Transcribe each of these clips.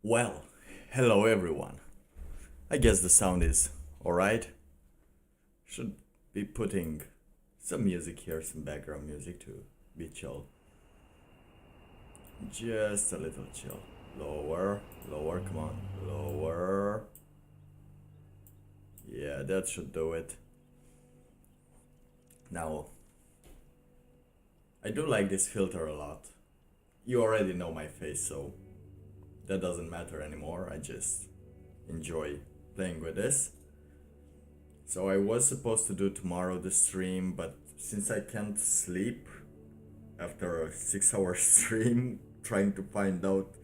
Well, hello everyone. I guess the sound is alright. Should be putting some music here, some background music to be chill. Just a little chill. Lower, lower, come on. Lower. Yeah, that should do it. Now, I do like this filter a lot. You already know my face, so that doesn't matter anymore. I just enjoy playing with this. So I was supposed to do tomorrow the stream, but since I can't sleep after a 6 hour stream trying to find out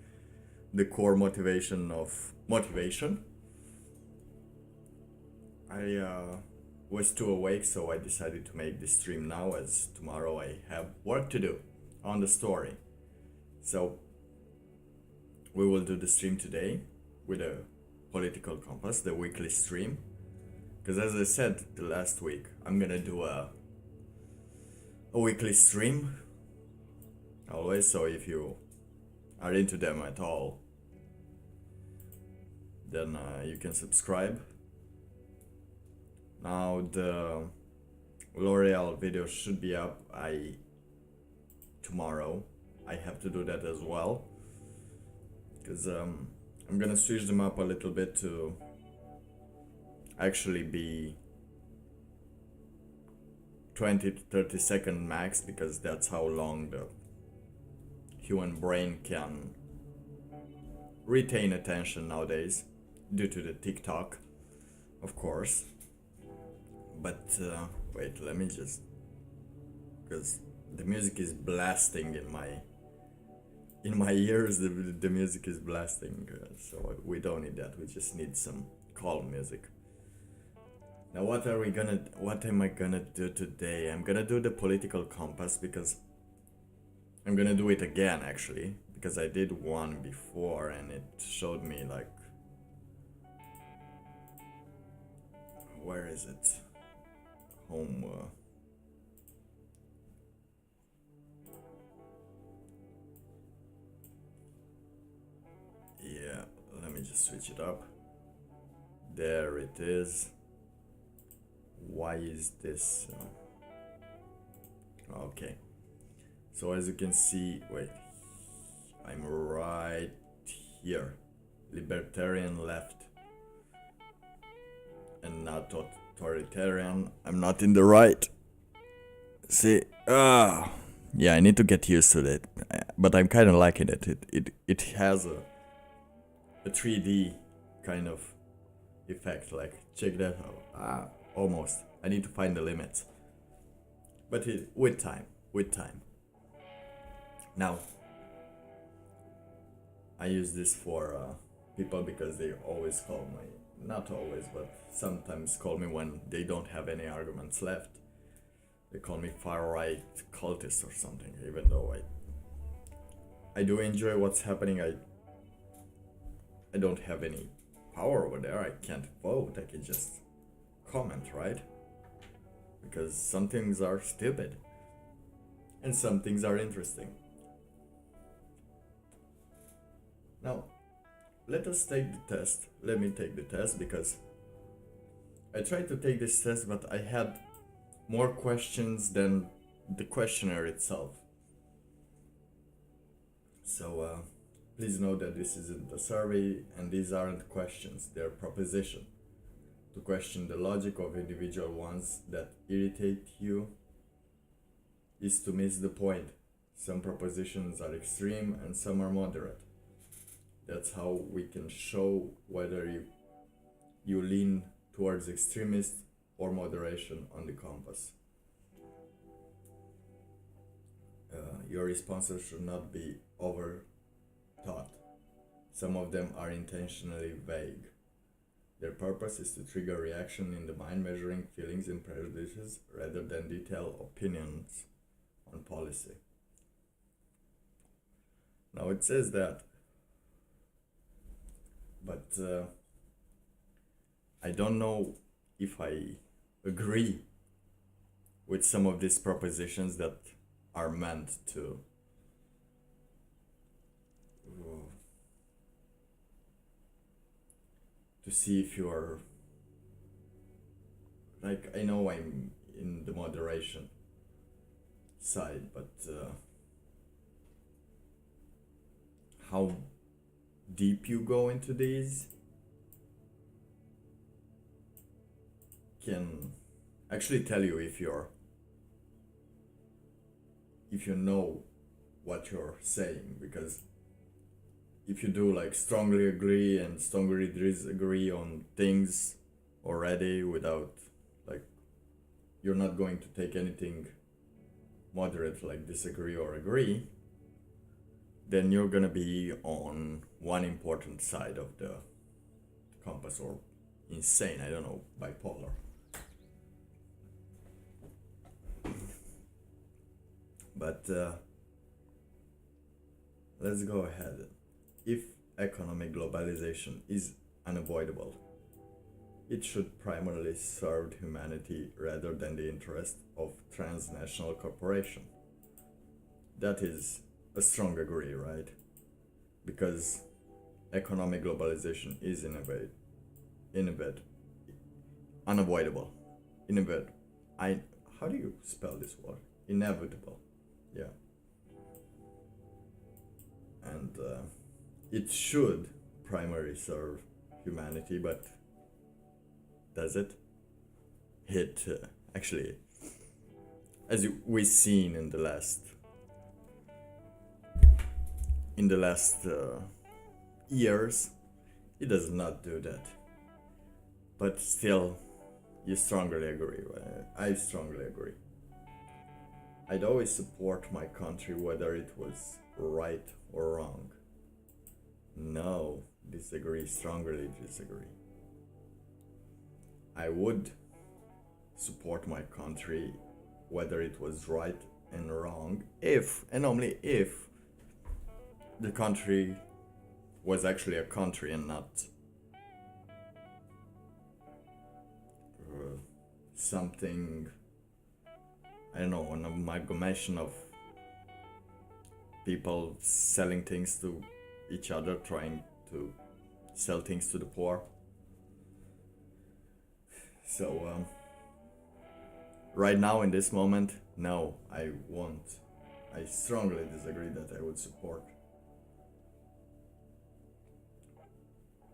the core motivation of motivation, I was too awake, so I decided to make this stream now, as tomorrow I have work to do on the story. So we will do the stream today with a political compass, the weekly stream, because as I said the last week, I'm gonna do a weekly stream always. So if you are into them at all, then you can subscribe. Now the L'Oreal video should be up tomorrow. I have to do that as well, because I'm gonna switch them up a little bit to actually be 20 to 30 second max, because that's how long the human brain can retain attention nowadays, due to the TikTok, of course. But wait, let me just, because the music is blasting in my in my ears the music is blasting, so we don't need that. We just need some calm music. Now what am I gonna do today? I'm gonna do the political compass because I'm gonna do it again actually, because I did one before and it showed me like, where is it? Home. Yeah, let me just switch it up. There it is. Why is this? Okay. So as you can see, wait, I'm right here. Libertarian left. And not authoritarian. I'm not in the right. See, yeah, I need to get used to it, but I'm kind of liking it. It has a 3D kind of effect. Like, check that out. Almost. I need to find the limits. But with time. Now, I use this for people because they always call me, not always, but sometimes call me when they don't have any arguments left. They call me far-right cultist or something, even though I do enjoy what's happening. I don't have any power over there. I can't vote. I can just comment, right? Because some things are stupid and some things are interesting. Now, let us take the test. Let me take the test because I tried to take this test, but I had more questions than the questionnaire itself. So please know that this isn't a survey and these aren't questions, they're propositions. To question the logic of individual ones that irritate you is to miss the point. Some propositions are extreme and some are moderate. That's how we can show whether you lean towards extremist or moderation on the compass. Your responses should not be overthought. Some of them are intentionally vague. Their purpose is to trigger reaction in the mind, measuring feelings and prejudices rather than detail opinions on policy. Now it says that, but I don't know if I agree with some of these propositions that are meant to see if you're, like, I know I'm in the moderation side, but how deep you go into these can actually tell you if you know what you're saying, because if you do like strongly agree and strongly disagree on things already without, like, you're not going to take anything moderate like disagree or agree, then you're gonna be on one important side of the compass, or insane, I don't know, bipolar. But let's go ahead. If economic globalization is unavoidable, it should primarily serve humanity rather than the interest of transnational corporation. That is a strong agree, right? Because economic globalization is unavoidable. How do you spell this word? Inevitable. Yeah. And it should primarily serve humanity, but does it? It actually, as we've seen in the last years, it does not do that. But still, you strongly agree. I strongly agree. I'd always support my country whether it was right or wrong. No, disagree, strongly disagree. I would support my country whether it was right and wrong if and only if the country was actually a country and not something, I don't know, an amalgamation of people selling things to each other, trying to sell things to the poor. So, right now in this moment, no, I won't. I strongly disagree that I would support.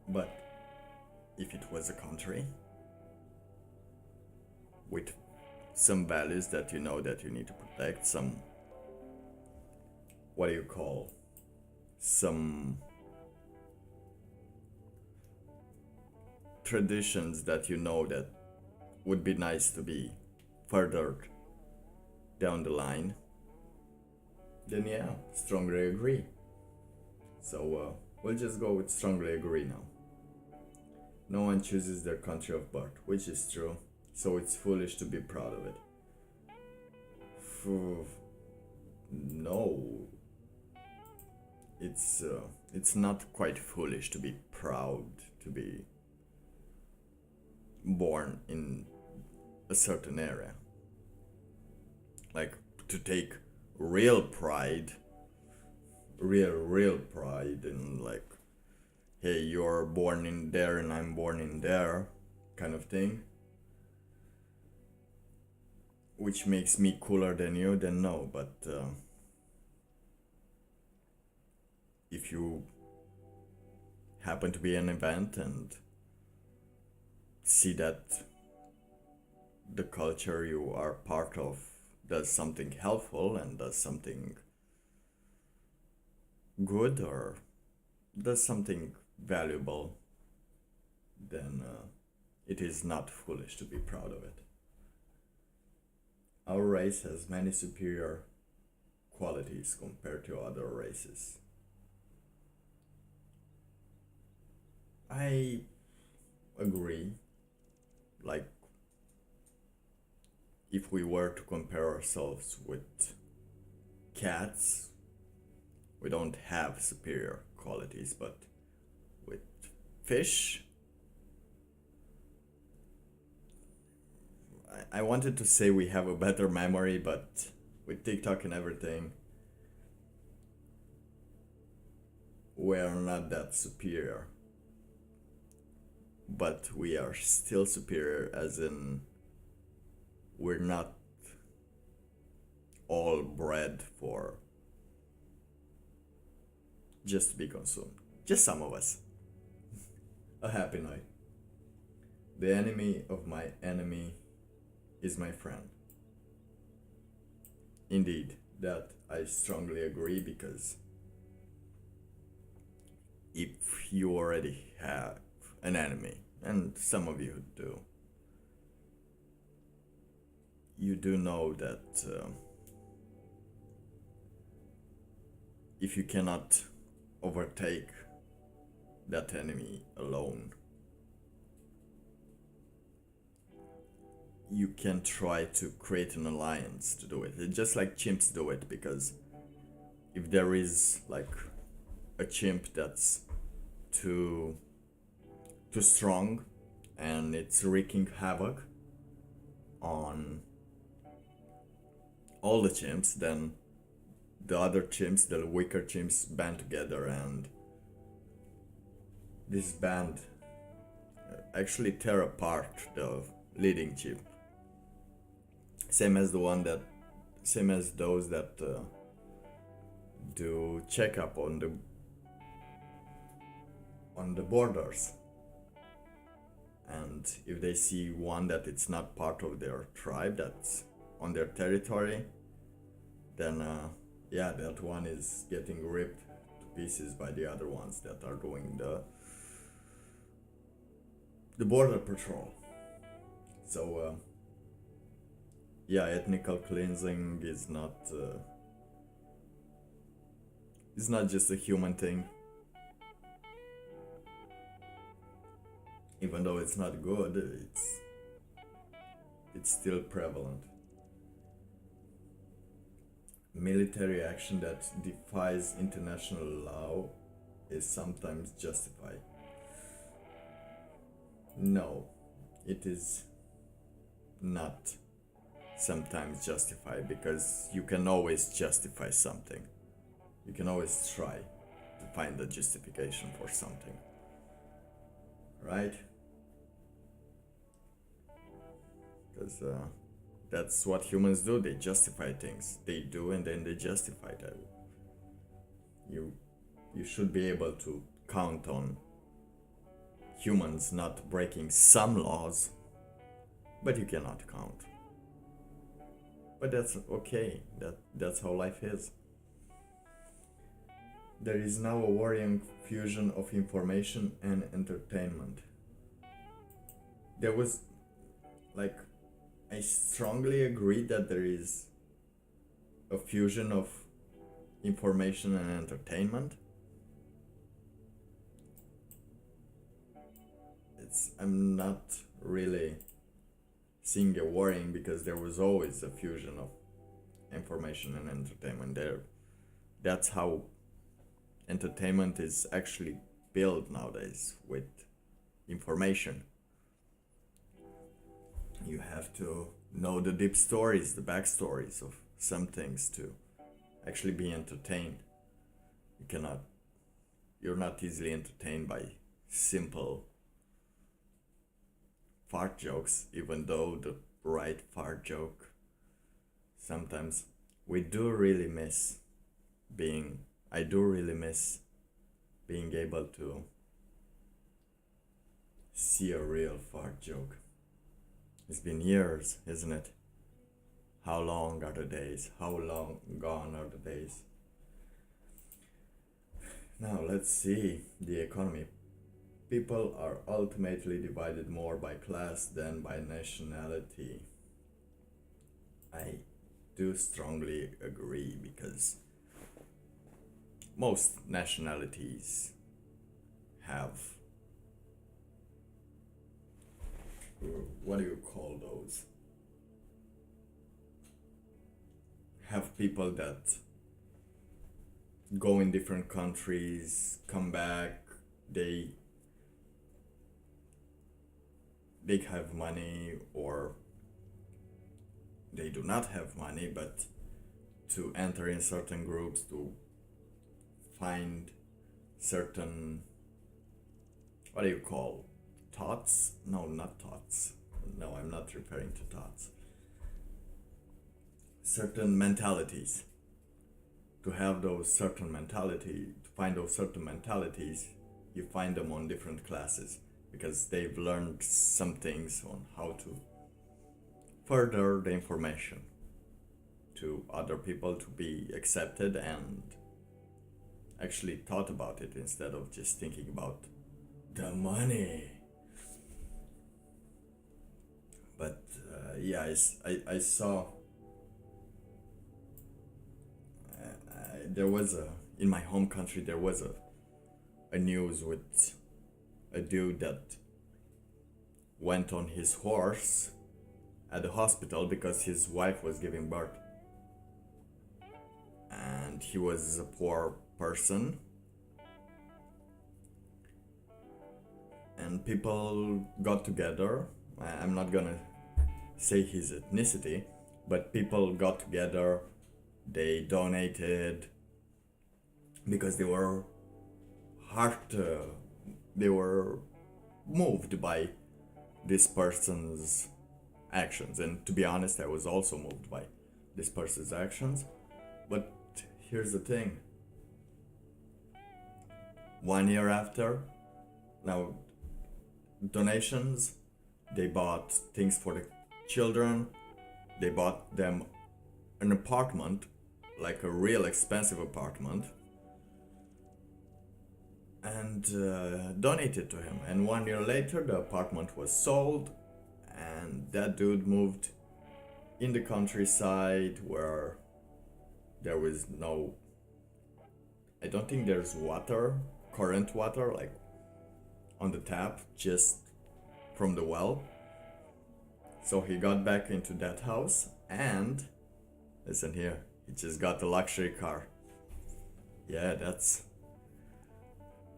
But if it was a country with some values that you know that you need to protect, some, what do you call, some traditions that you know that would be nice to be furthered down the line, then yeah, strongly agree. So we'll just go with strongly agree now. No one chooses their country of birth, which is true, so it's foolish to be proud of it. No, it's not quite foolish to be proud to be born in a certain area. Like, to take real pride, real pride in, like, hey, you're born in there and I'm born in there, kind of thing, which makes me cooler than you, then no. But if you happen to be an event and see that the culture you are part of does something helpful and does something good or does something valuable, then it is not foolish to be proud of it. Our race has many superior qualities compared to other races. I agree. Like, if we were to compare ourselves with cats, we don't have superior qualities, but with fish, I wanted to say we have a better memory, but with TikTok and everything, we are not that superior. But we are still superior, as in we're not all bred for just to be consumed. Just some of us. A happy night. The enemy of my enemy is my friend. Indeed, that I strongly agree, because if you already have an enemy, and some of you do, you do know that if you cannot overtake that enemy alone, you can try to create an alliance to do it. It's just like chimps do it, because if there is like a chimp that's too strong and it's wreaking havoc on all the chimps, then the other chimps, the weaker chimps, band together, and this band actually tear apart the leading chimp. Same as those that do checkup on the borders, and if they see one that it's not part of their tribe, that's on their territory, then yeah, that one is getting ripped to pieces by the other ones that are doing the border patrol. So yeah, ethnical cleansing is not It's not just a human thing. Even though it's not good, it's still prevalent. Military action that defies international law is sometimes justified. No, it is not sometimes justified, because you can always justify something. You can always try to find a justification for something. Right? Because that's what humans do. They justify things. They do, and then they justify that. You should be able to count on humans not breaking some laws, but you cannot count. But that's okay. That's how life is. There is now a worrying fusion of information and entertainment. There was, like, I strongly agree that there is a fusion of information and entertainment. I'm not really seeing a worrying, because there was always a fusion of information and entertainment there. That's how entertainment is actually built nowadays, with information. You have to know the deep stories, the backstories of some things to actually be entertained. You're not easily entertained by simple fart jokes, even though the right fart joke. Sometimes I do really miss being able to see a real fart joke. It's been years, isn't it? How long are the days? How long gone are the days? Now let's see the economy. People are ultimately divided more by class than by nationality. I do strongly agree, because most nationalities have, what do you call those? Have people that go in different countries, come back, they have money, or they do not have money, but to enter in certain groups, to find certain, what do you call, thoughts? No, not thoughts. No, I'm not referring to thoughts. Certain mentalities. To have those certain mentality, to find those certain mentalities, you find them on different classes, because they've learned some things on how to further the information to other people, to be accepted and actually thought about it, instead of just thinking about the money. But yeah, I saw there was in my home country, there was a news with a dude that went on his horse at the hospital because his wife was giving birth, and he was a poor person, and people got together. I'm not gonna say his ethnicity, but people got together, they donated, because they were they were moved by this person's actions. And to be honest, I was also moved by this person's actions. But here's the thing. 1 year after, now donations, they bought things for the children, they bought them an apartment, like a real expensive apartment, and donated to him. And 1 year later, the apartment was sold, and that dude moved in the countryside where there was no I don't think there's current water, like on the tap, just from the well. So he got back into that house and, listen here, he just got a luxury car. Yeah, that's,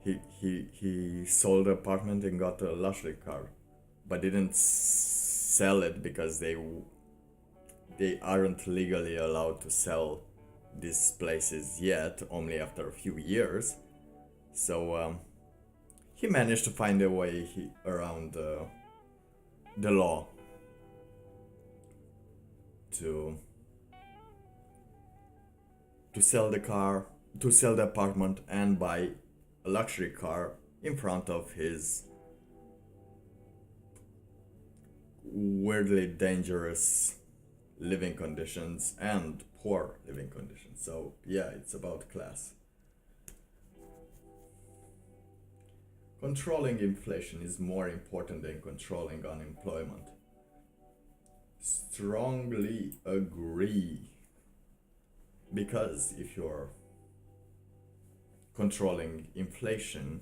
he sold the apartment and got a luxury car, but didn't sell it because they aren't legally allowed to sell these places yet, only after a few years. So he managed to find a way around the law to sell the apartment and buy a luxury car in front of his weirdly dangerous living conditions and poor living conditions. So yeah, it's about class. Controlling inflation is more important than controlling unemployment. Strongly agree. Because if you're controlling inflation,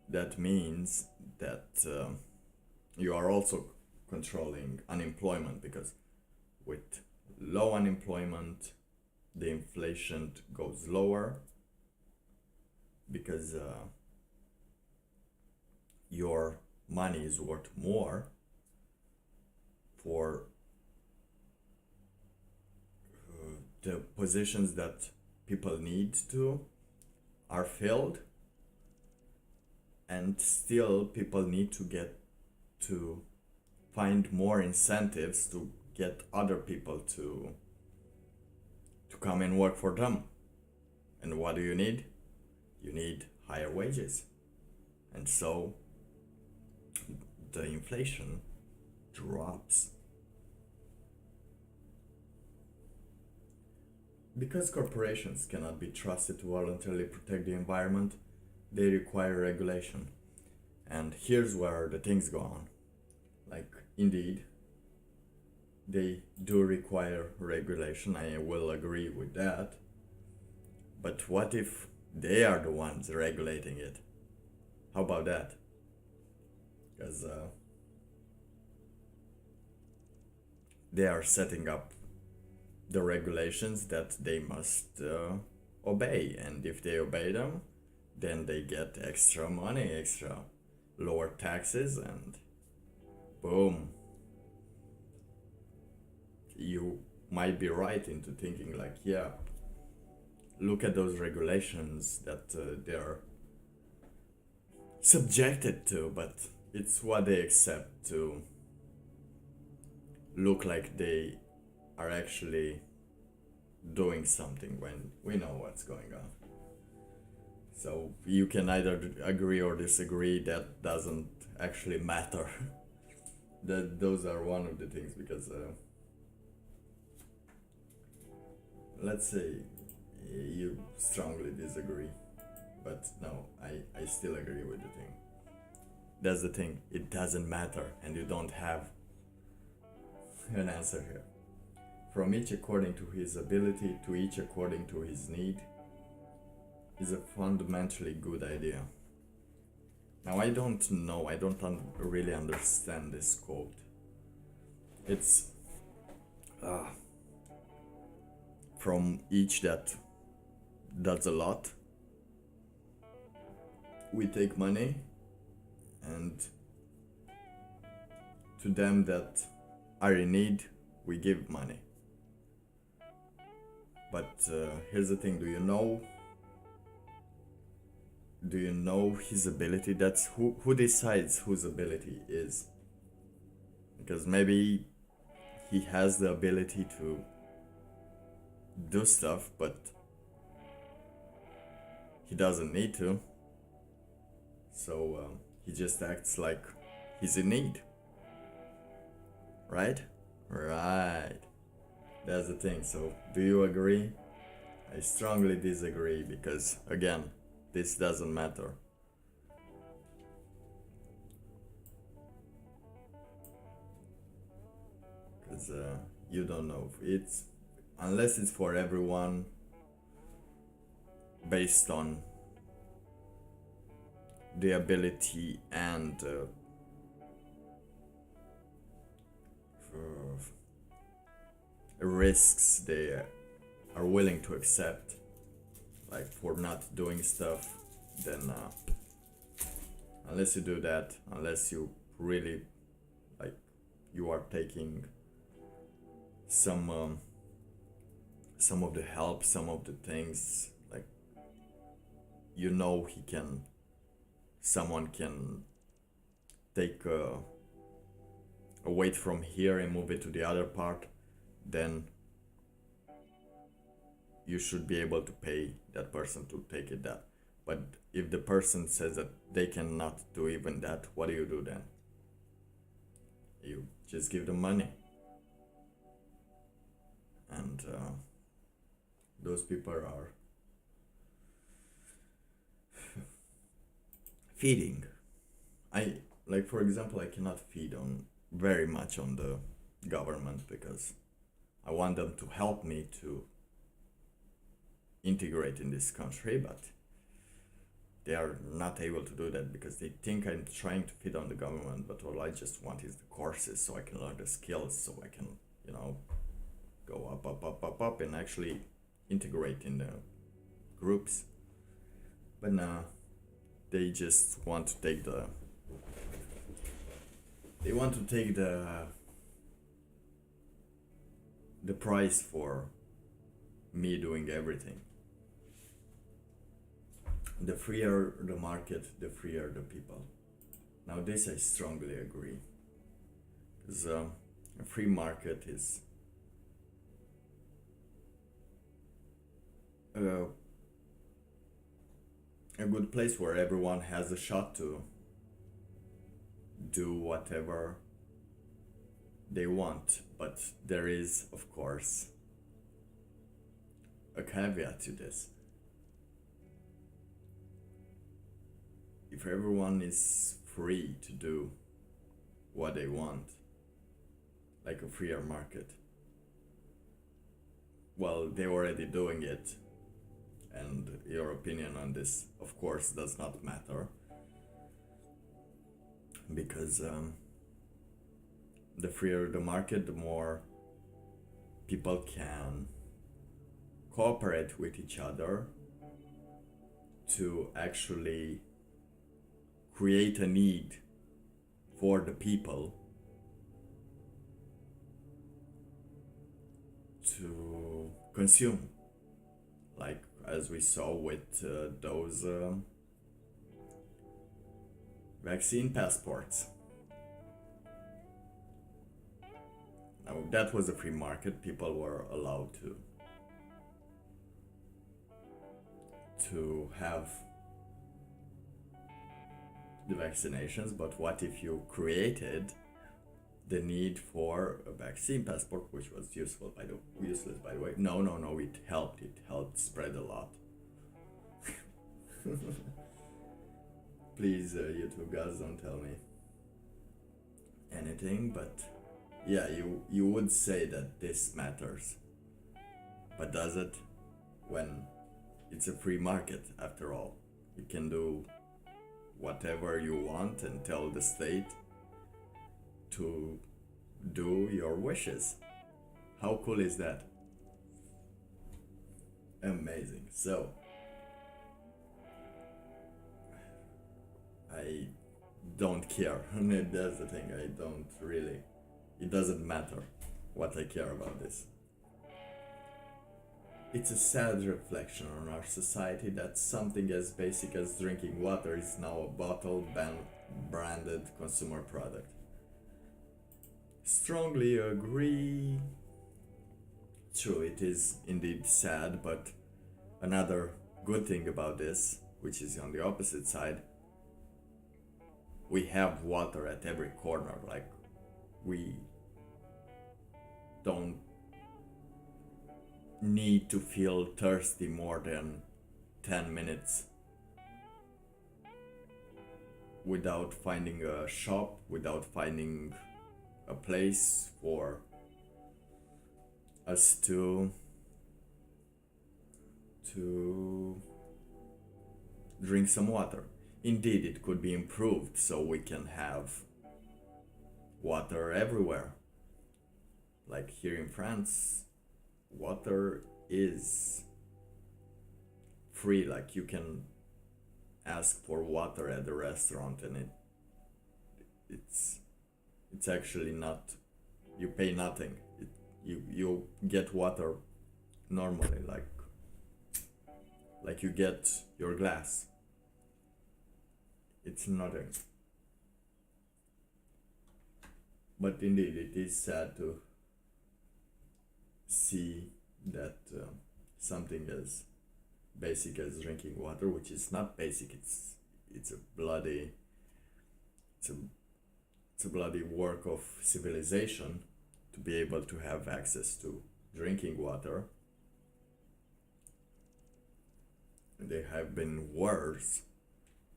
that means that you are also controlling unemployment, because with low unemployment, the inflation goes lower, because your money is worth more for the positions that people need to are filled, and still people need to get to find more incentives to get other people to come and work for them. And what do you need? You need higher wages. And so the inflation drops. Because corporations cannot be trusted to voluntarily protect the environment, they require regulation. And here's where the things go on. Like, indeed, they do require regulation, I will agree with that. But what if they are the ones regulating it? How about that? Because they are setting up the regulations that they must obey, and if they obey them, then they get extra money, extra lower taxes, and boom, you might be right into thinking like, yeah, look at those regulations that they're subjected to, but it's what they accept to look like they are actually doing something when we know what's going on. So you can either agree or disagree, that doesn't actually matter. Those are one of the things, because let's say you strongly disagree, but no, I still agree with the thing. That's the thing, it doesn't matter, and you don't have an answer here. From each according to his ability, to each according to his need, is a fundamentally good idea. Now I don't know, I don't really understand this quote. It's from each that's a lot. We take money, and to them that are in need, we give money. But here's the thing, do you know his ability? That's who decides whose ability is. Because maybe he has the ability to do stuff, but he doesn't need to. So he just acts like he's in need. Right? Right. That's the thing. So, do you agree? I strongly disagree, because, again, this doesn't matter. Because you don't know. Unless it's for everyone, based on the ability and risks they are willing to accept, like for not doing stuff, then unless you do that, unless you really, like, you are taking some of the help, some of the things, like, you know, someone can take a weight from here and move it to the other part, then you should be able to pay that person to take it that. But if the person says that they cannot do even that, what do you do then? You just give them money. And those people are feeding. Like, for example, I cannot feed on very much on the government because I want them to help me to integrate in this country, but they are not able to do that because they think I'm trying to feed on the government, but all I just want is the courses so I can learn the skills, so I can, go up and actually integrate in the groups. But nah, they just want to take the price for me doing everything. The freer the market, the freer the people. Now this I strongly agree, because a free market is a good place where everyone has a shot to do whatever they want, but there is, of course, a caveat to this. If everyone is free to do what they want, like a freer market, well, they're already doing it, and your opinion on this, of course, does not matter, because the freer the market, the more people can cooperate with each other to actually create a need for the people to consume, like as we saw with those vaccine passports. Now that was a free market, people were allowed to have the vaccinations, but what if you created the need for a vaccine passport, which was useless by the way. No, it helped spread a lot. Please, YouTube guys, don't tell me anything, but yeah, you would say that this matters, but does it? When it's a free market, after all, you can do whatever you want and tell the state to do your wishes. How cool is that? Amazing. So I don't care. That's the thing, I don't really, it doesn't matter what I care about this. It's a sad reflection on our society that something as basic as drinking water is now a bottle branded consumer product. Strongly agree. True, it is indeed sad, but another good thing about this, which is on the opposite side, we have water at every corner. Like, we don't need to feel thirsty more than 10 minutes without finding a shop, without finding a place for us to drink some water. Indeed, it could be improved so we can have water everywhere. Like here in France, water is free. Like you can ask for water at the restaurant, and it's actually not, you pay nothing. You get water normally, like you get your glass. It's nothing. But indeed, it is sad to see that something as basic as drinking water, which is not basic, it's a bloody it's a it's a bloody work of civilization to be able to have access to drinking water. There have been wars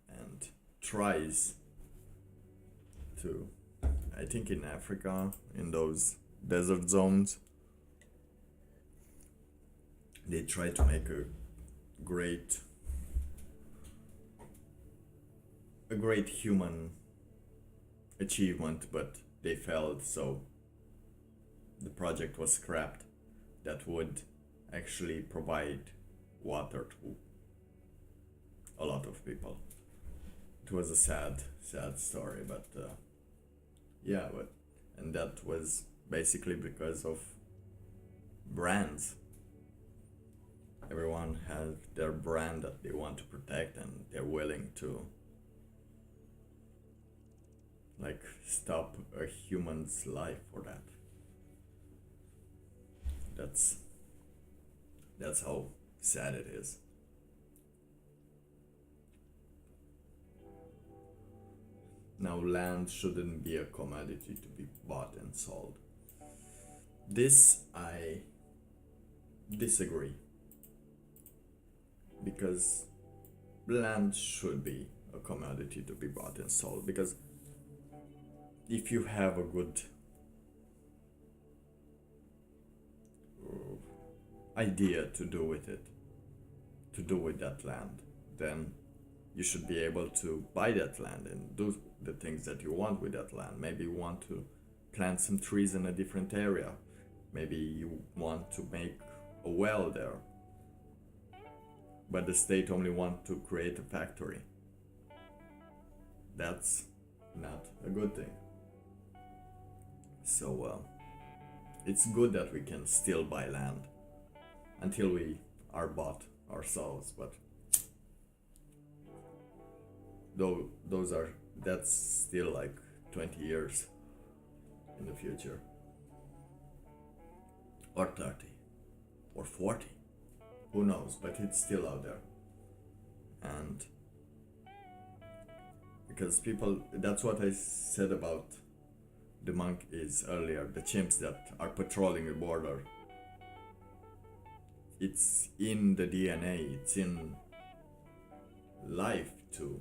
and tries to, I think in Africa, in those desert zones, they try to make great a great human achievement, but they failed, so the project was scrapped. That would actually provide water to a lot of people. It was a sad story, but yeah, but and that was basically because of brands. Everyone has their brand that they want to protect, and they're willing to like stop a human's life for that. That's how sad it is. Now, land shouldn't be a commodity to be bought and sold. This I disagree, because land should be a commodity to be bought and sold, because if you have a good idea to do with it, to do with that land, then you should be able to buy that land and do the things that you want with that land. Maybe you want to plant some trees in a different area. Maybe you want to make a well there. But the state only wants to create a factory. That's not a good thing. So it's good that we can still buy land until we are bought ourselves, but that's still like 20 years in the future, or 30 or 40, who knows, but it's still out there. And because people, that's what I said about the monkeys earlier, the chimps that are patrolling the border. It's in the DNA, it's in life to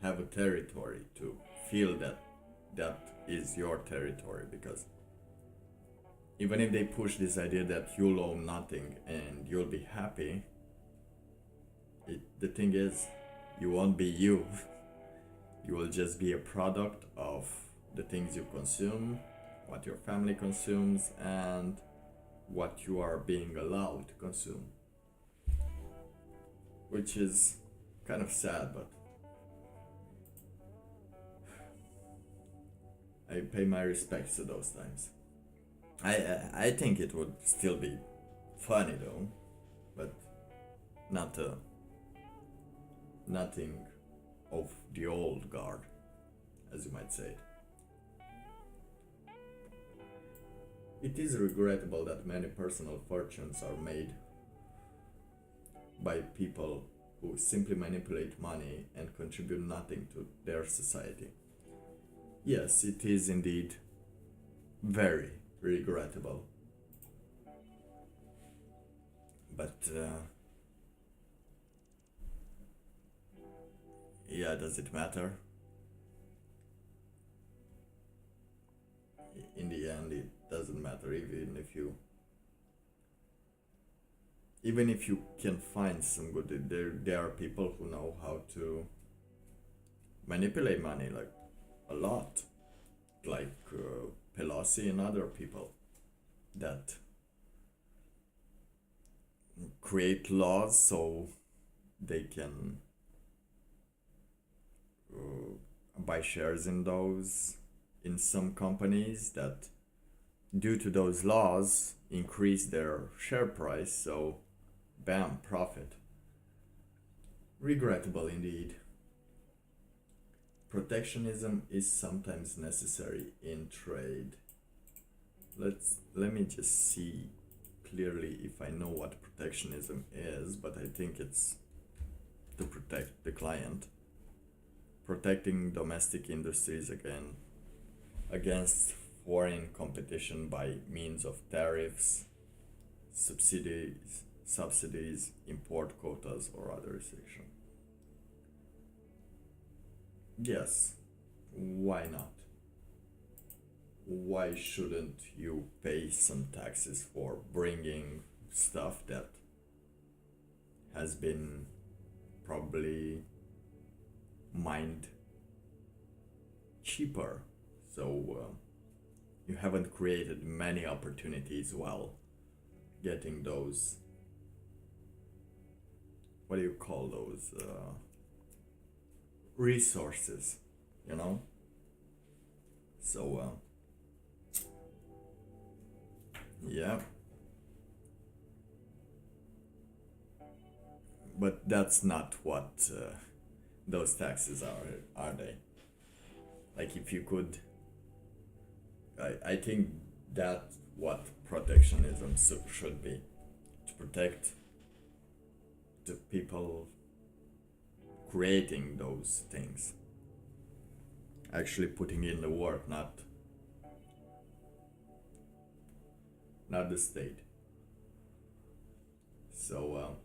have a territory, to feel that that is your territory, because even if they push this idea that you'll own nothing and you'll be happy, the thing is, you won't be you. You will just be a product of the things you consume, what your family consumes, and what you are being allowed to consume. Which is kind of sad, but I pay my respects to those times. I think it would still be funny though, but nothing of the old guard, as you might say. It is regrettable that many personal fortunes are made by people who simply manipulate money and contribute nothing to their society. Yes, it is indeed very regrettable. But yeah, does it matter? In the end, it doesn't matter, even even if you can find some good, there are people who know how to manipulate money like a lot, like Pelosi and other people that create laws so they can buy shares in some companies that, due to those laws, increase their share price. So bam, profit. Regrettable indeed. Protectionism is sometimes necessary in trade. Let me just see clearly if I know what protectionism is, but I think it's to protect the client. Protecting domestic industries against foreign competition by means of tariffs, subsidies, import quotas, or other restriction. Yes, why not? Why shouldn't you pay some taxes for bringing stuff that has been probably mined cheaper? So you haven't created many opportunities while getting those, what do you call those, resources, you know? So yeah, but that's not what those taxes are they? Like, if you could, I think that's what protectionism should be, to protect the people creating those things, actually putting in the work, not the state. So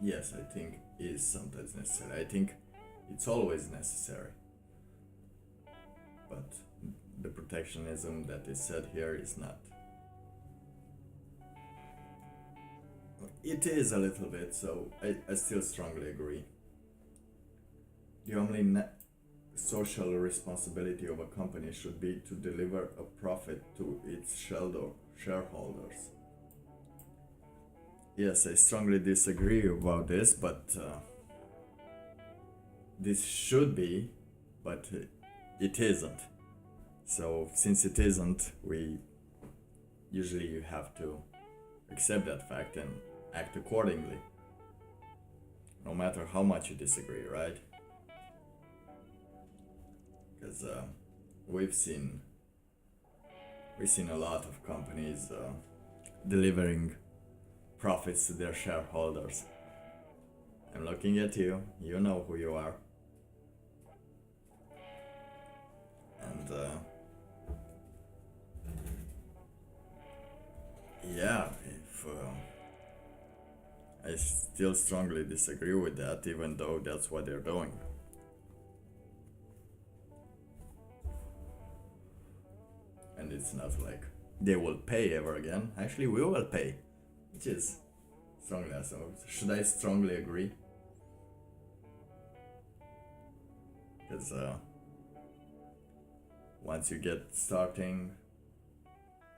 yes, I think is sometimes necessary. I think it's always necessary, but the protectionism that is said here is not. It is a little bit, so I still strongly agree. The only social responsibility of a company should be to deliver a profit to its shareholders. Yes, I strongly disagree about this, but this should be, but it isn't. So since it isn't, we usually you have to accept that fact and act accordingly, no matter how much you disagree, right? Because we've seen a lot of companies delivering profits to their shareholders. I'm looking at you. You know who you are. And yeah, if I still strongly disagree with that, even though that's what they're doing. And it's not like they will pay ever again. Actually, we will pay, which is strongly. So should I strongly agree? Because once you get starting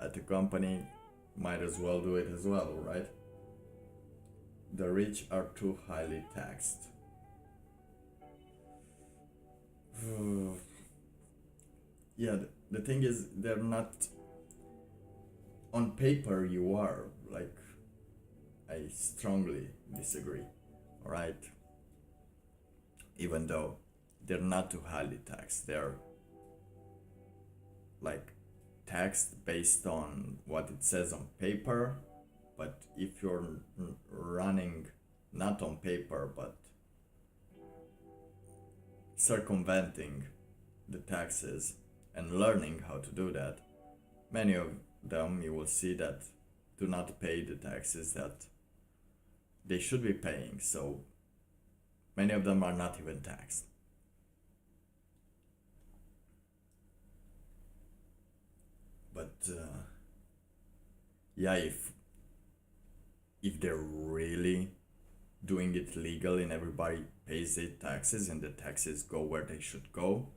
at a company, might as well do it as well, right? The rich are too highly taxed. Yeah, the thing is, they're not. On paper, you are, like, I strongly disagree, alright? Even though they're not too highly taxed, they're like taxed based on what it says on paper. But if you're running not on paper but circumventing the taxes and learning how to do that, many of them you will see that do not pay the taxes that they should be paying. So many of them are not even taxed. But yeah, if they're really doing it legal and everybody pays their taxes and the taxes go where they should go,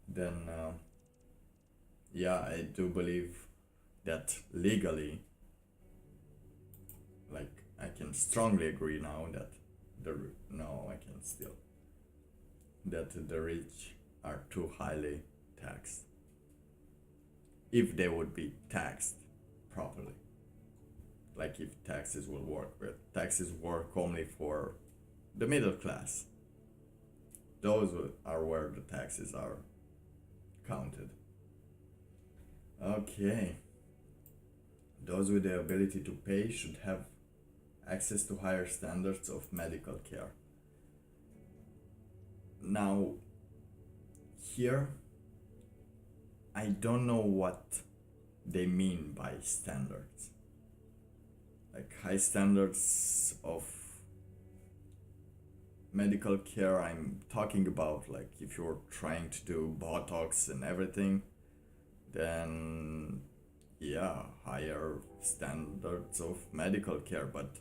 then yeah, I do believe that legally, like I can strongly agree now that the no, I can still that the rich are too highly taxed. If they would be taxed properly, like if taxes will work, but taxes work only for the middle class. Those are where the taxes are counted. Okay. Those with the ability to pay should have access to higher standards of medical care. Now, here, I don't know what they mean by standards. Like high standards of medical care, I'm talking about like if you're trying to do Botox and everything, then yeah, higher standards of medical care, but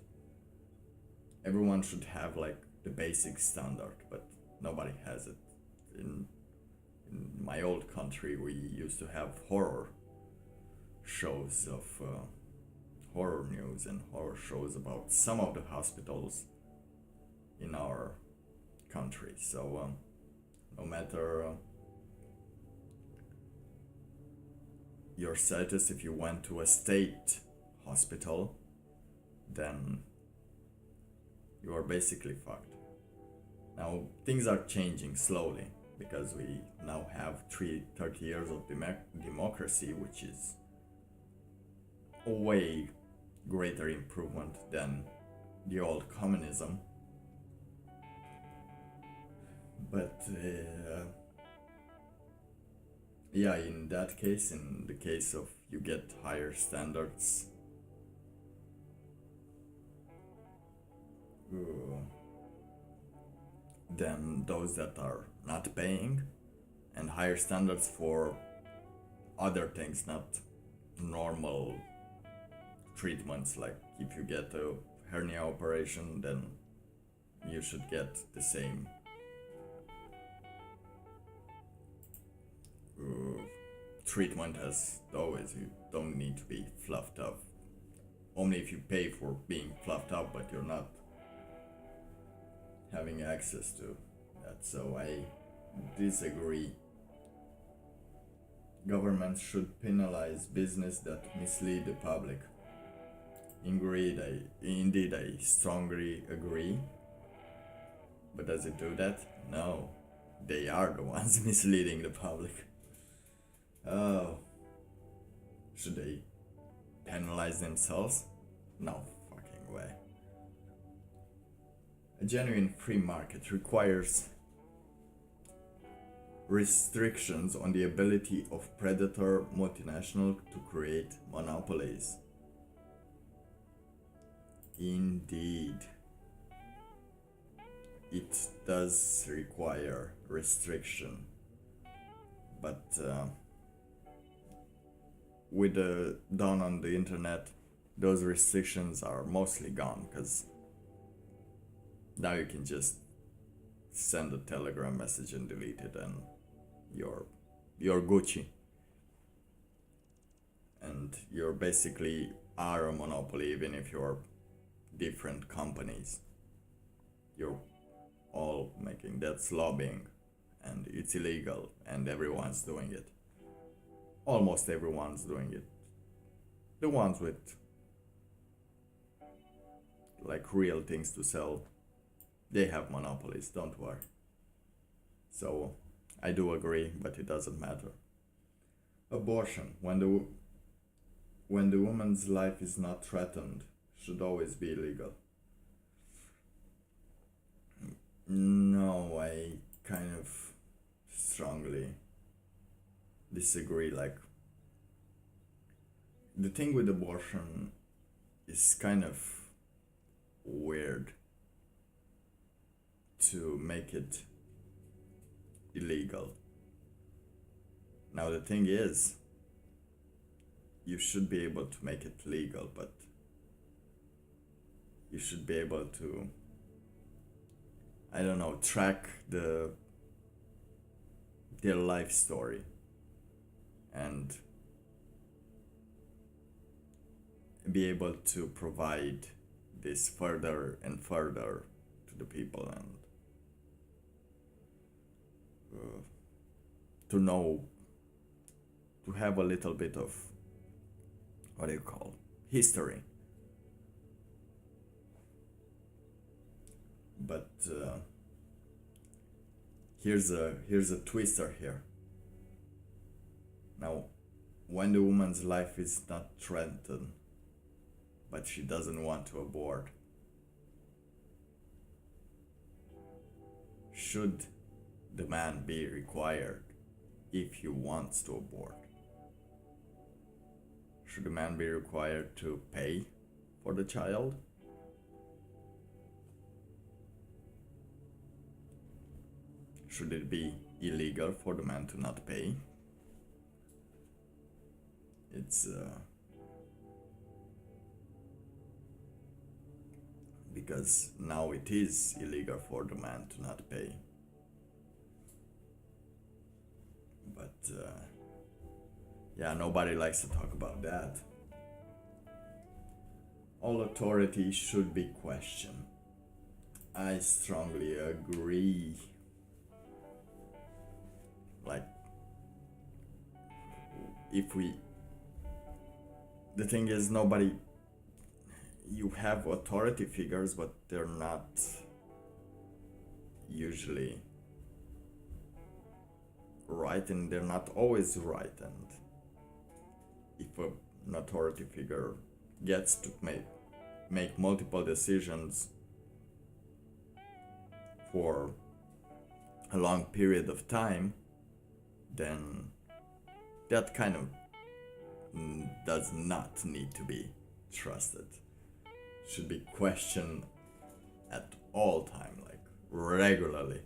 everyone should have like the basic standard, but nobody has it. In my old country, we used to have horror shows of horror news and horror shows about some of the hospitals in our country. So no matter your status, if you went to a state hospital, then you are basically fucked. Now things are changing slowly because we now have 30 years of democracy, which is a way greater improvement than the old communism. But yeah, in that case, in the case of you get higher standards, than those that are not paying, and higher standards for other things, not normal treatments. Like if you get a hernia operation, then you should get the same treatment as always. You don't need to be fluffed up. Only if you pay for being fluffed up, but you're not having access to that. So I disagree. Governments should penalize business that mislead the public. Indeed, I strongly agree. But does it do that? No. They are the ones misleading the public. Oh. Should they penalize themselves? No fucking way. A genuine free market requires restrictions on the ability of predator multinational to create monopolies. Indeed, it does require restriction, but with the dawn on the internet, those restrictions are mostly gone, because now you can just send a telegram message and delete it, and you're Gucci, and you're basically are a monopoly. Even if you're different companies, you're all making that's lobbying, and it's illegal, and everyone's doing it. Almost everyone's doing it. The ones with like real things to sell, they have monopolies, don't worry. So I do agree, but it doesn't matter. Abortion, when the woman's life is not threatened, should always be illegal. No, I kind of strongly disagree. Like, the thing with abortion is kind of weird to make it illegal. Now the thing is, you should be able to make it legal, but you should be able to, I don't know, track their life story and be able to provide this further and further to the people, and to know, to have a little bit of, what do you call, history. But here's a twister here. Now, when the woman's life is not threatened, but she doesn't want to abort, should the man be required if he wants to abort? Should the man be required to pay for the child? Should it be illegal for the man to not pay? It's because now it is illegal for the man to not pay. But yeah, nobody likes to talk about that. All authority should be questioned. I strongly agree. Like, the thing is, you have authority figures, but they're not usually right, and they're not always right. And if an authority figure gets to make multiple decisions for a long period of time, then that kind of does not need to be trusted. Should be questioned at all time, like regularly.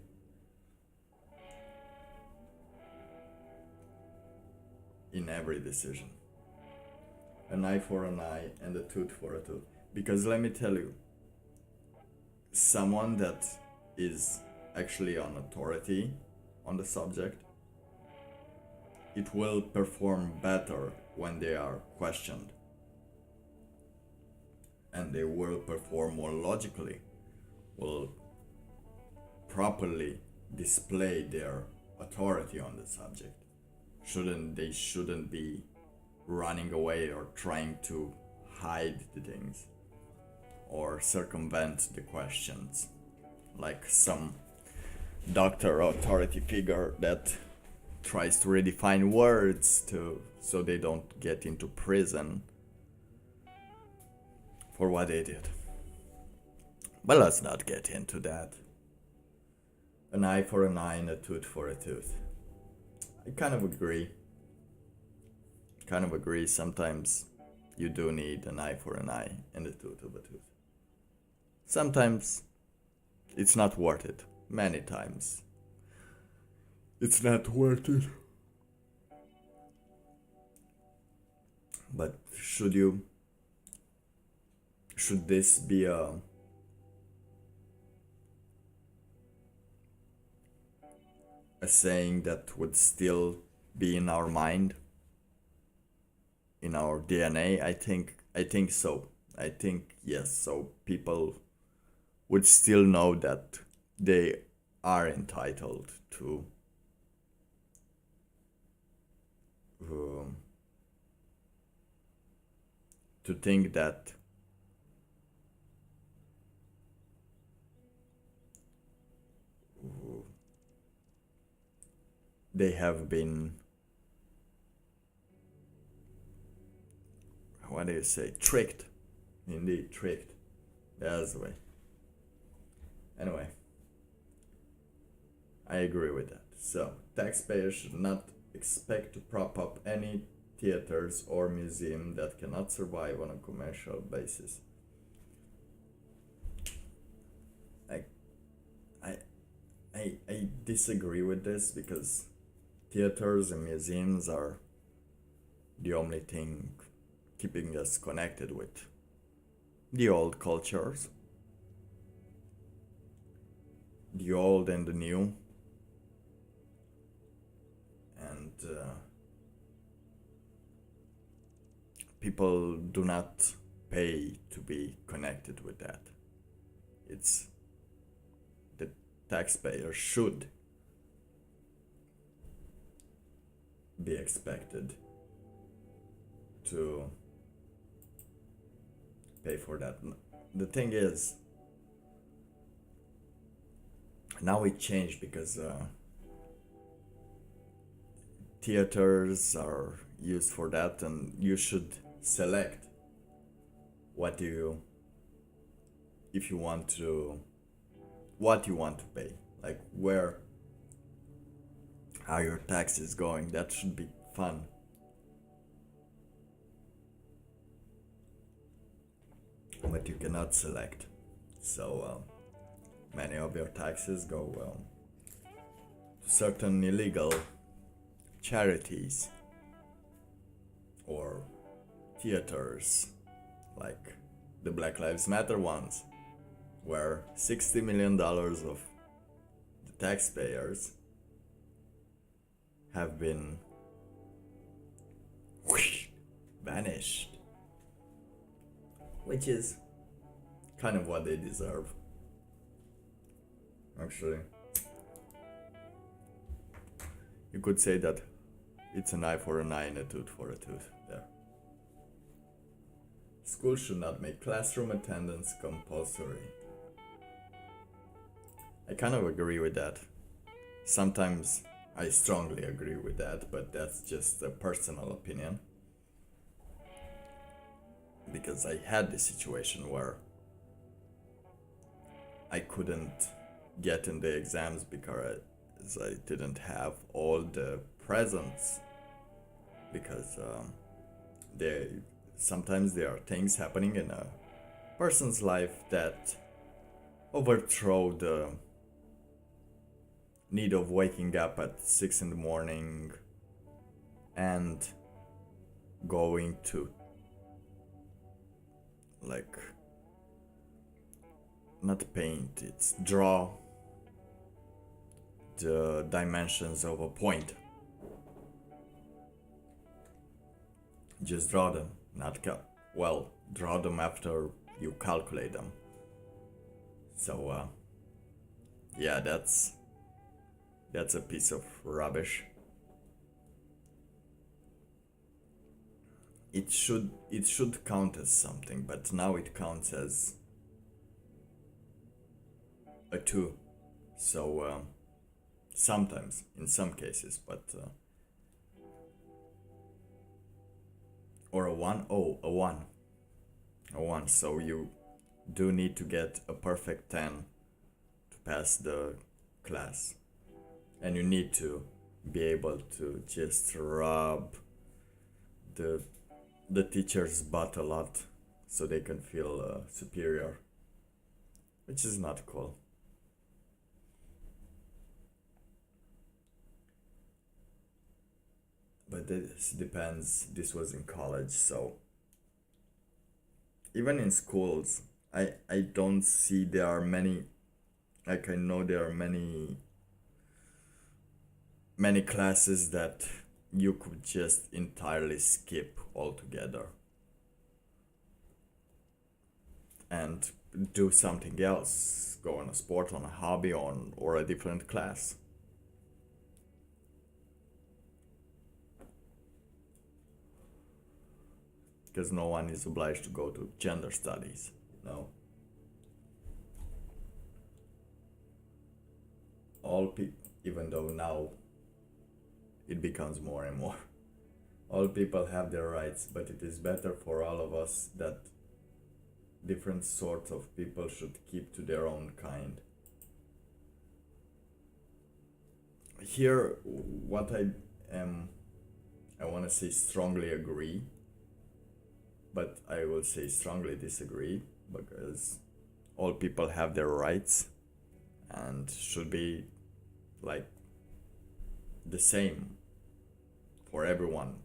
In every decision. An eye for an eye and a tooth for a tooth. Because let me tell you, someone that is actually on authority on the subject, it will perform better when they are questioned. And they will perform more logically, will properly display their authority on the subject. They shouldn't be running away or trying to hide the things or circumvent the questions, like some doctor or authority figure that tries to redefine words so they don't get into prison for what they did. But let's not get into that. An eye for an eye and a tooth for a tooth. I kind of agree. Sometimes you do need an eye for an eye and a tooth of a tooth. Sometimes it's not worth it. Many times it's not worth it. But should this be a saying that would still be in our mind, in our DNA? I think so. I think yes. So people would still know that they are entitled to think that they have been, what do you say, tricked. Indeed, tricked. That's the way. Anyway, I agree with that. So, taxpayers should not expect to prop up any theaters or museum that cannot survive on a commercial basis. I disagree with this, because theaters and museums are the only thing keeping us connected with the old cultures, the old and the new, and people do not pay to be connected with that. It's the taxpayer should be expected to pay for that. The thing is, now it changed because theaters are used for that, and you should select what you if you want to what you want to pay, like where are your taxes going. That should be fun. But you cannot select, so many of your taxes go to certain illegal charities or theaters, like the Black Lives Matter ones, where $60 million of the taxpayers have been vanished, which is kind of what they deserve, actually. You could say that it's an eye for an eye and a tooth for a tooth there. Schools should not make classroom attendance compulsory. I kind of agree with that. Sometimes I strongly agree with that, but that's just a personal opinion. Because I had this situation where I couldn't get in the exams because I didn't have all the presents. Because sometimes there are things happening in a person's life that overthrow the need of waking up at 6 in the morning and going to not paint, it's draw the dimensions of a point. Just draw them, not draw them after you calculate them. So yeah, that's a piece of rubbish. It should count as something, but now it counts as a 2. So sometimes, in some cases, but or a 1. Oh, a 1. So you do need to get a perfect 10 to pass the class, and you need to be able to just rub the teacher's butt a lot so they can feel superior, which is not cool. But this depends. This was in college, so even in schools, I don't see there are many. Like, I know there are many classes that you could just entirely skip altogether and do something else, go on a sport, on a hobby, or a different class. Because no one is obliged to go to gender studies, all people, even though now it becomes more and more, all people have their rights, but it is better for all of us that different sorts of people should keep to their own kind. Here, what I want to say strongly agree, but I will say strongly disagree, because all people have their rights and should be like the same for everyone.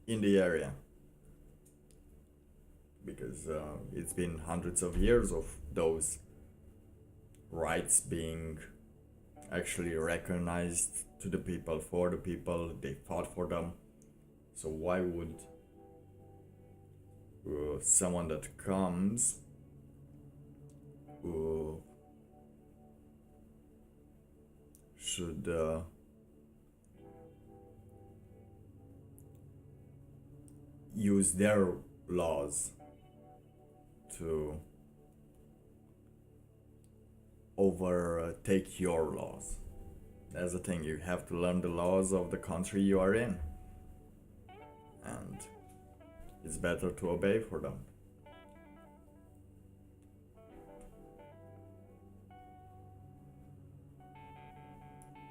in the area, because it's been hundreds of years of those rights being actually recognized to the people, for the people. They fought for them. So why would someone that comes should use their laws to overtake your laws? That's the thing, you have to learn the laws of the country you are in, and it's better to obey for them.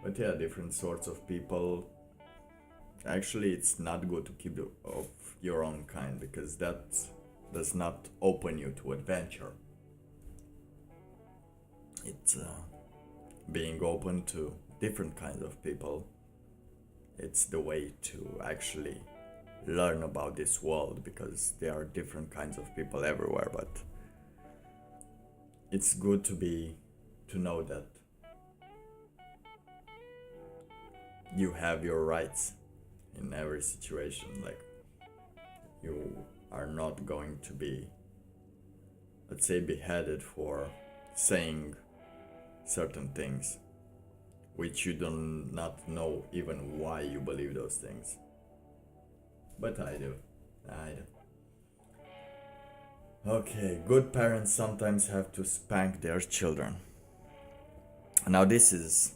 But yeah, different sorts of people. Actually, it's not good to keep of your own kind, because that does not open you to adventure. It's being open to different kinds of people. It's the way to actually learn about this world, because there are different kinds of people everywhere. But it's good to know that you have your rights in every situation. Like, you are not going to be, let's say, beheaded for saying certain things which you do not know even why you believe those things. But I do. Okay, good parents sometimes have to spank their children. Now this is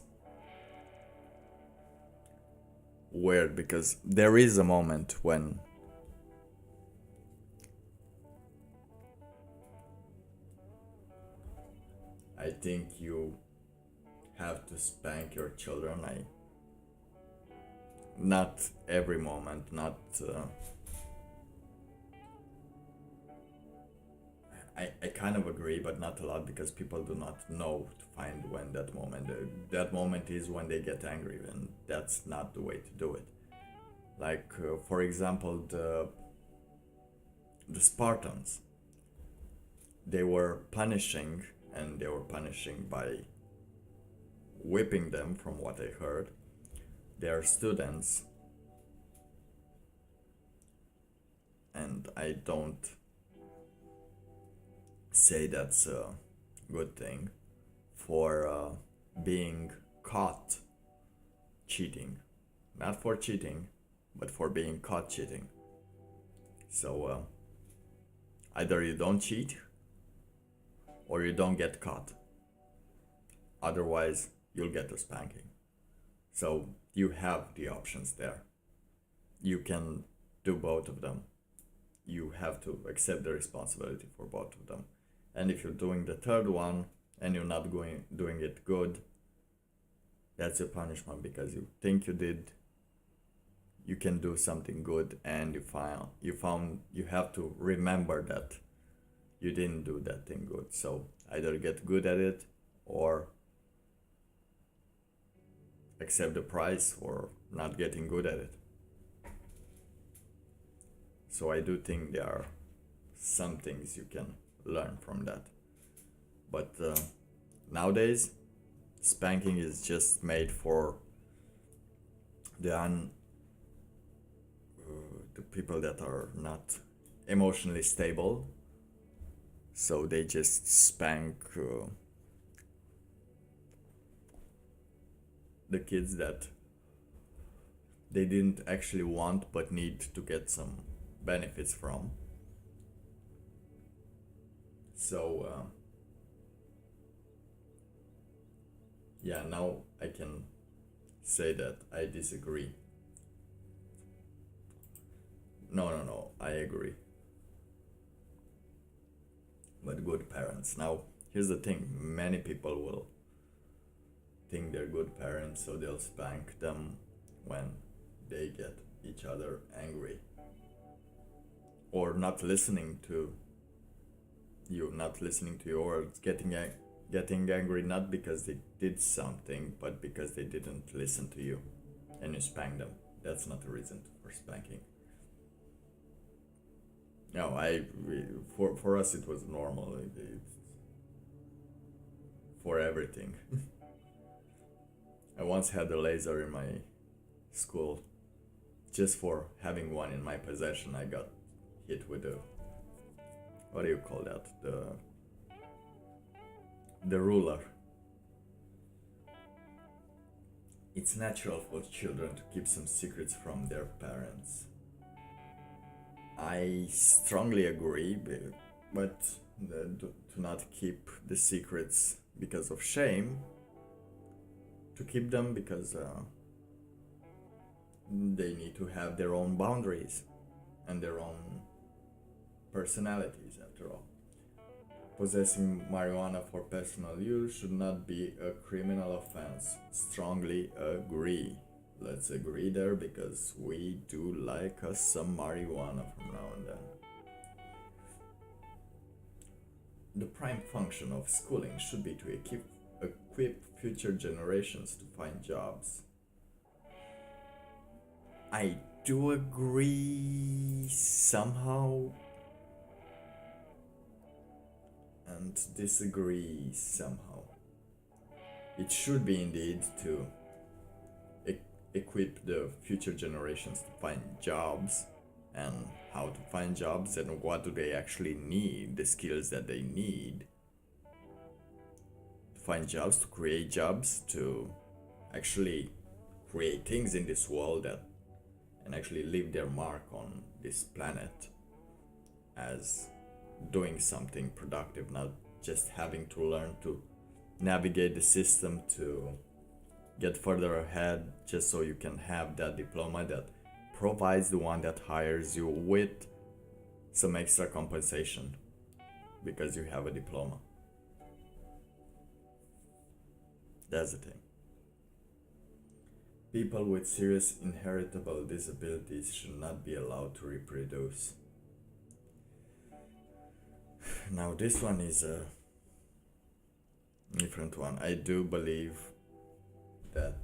weird, because there is a moment when I think you have to spank your children. Not every moment, not I kind of agree, but not a lot, because people do not know to find when that moment is when they get angry, and that's not the way to do it. Like for example, the Spartans, they were punishing, and they were punishing by whipping them, from what I heard, their students. And I don't say that's a good thing, for being caught cheating. Not for cheating, but for being caught cheating. So either you don't cheat or you don't get caught. Otherwise, you'll get a spanking. So you have the options there. You can do both of them. You have to accept the responsibility for both of them. And if you're doing the third one and you're not doing it good, that's your punishment, because you think you can do something good, and you have to remember that you didn't do that thing good. So either get good at it or accept the price for not getting good at it. So I do think there are some things you can learn from that. But nowadays, spanking is just made for the people that are not emotionally stable. So they just spank the kids that they didn't actually want but need to get some benefits from. So yeah, now I can say that I disagree. No, I agree. But good parents. Now, here's the thing, many people will think they're good parents, so they'll spank them when they get each other angry, or not listening to you, or getting angry not because they did something, but because they didn't listen to you, and you spank them. That's not a reason for spanking. No, for us it was normal, for everything. I once had a laser in my school. Just for having one in my possession, I got hit with a, what do you call that? The ruler. It's natural for children to keep some secrets from their parents. I strongly agree, but to not keep the secrets because of shame, to keep them because they need to have their own boundaries and their own personalities, after all. Possessing marijuana for personal use should not be a criminal offense. Strongly agree. Let's agree there, because we do like us some marijuana from now and then. The prime function of schooling should be to equip future generations to find jobs. I do agree somehow, and disagree somehow. It should be indeed to equip the future generations to find jobs, and how to find jobs, and what do they actually need, the skills that they need to find jobs, to create jobs, to actually create things in this world that and actually leave their mark on this planet as doing something productive, not just having to learn to navigate the system to get further ahead just so you can have that diploma that provides the one that hires you with some extra compensation because you have a diploma. That's the thing. People with serious inheritable disabilities should not be allowed to reproduce. Now this one is a different one. I do believe that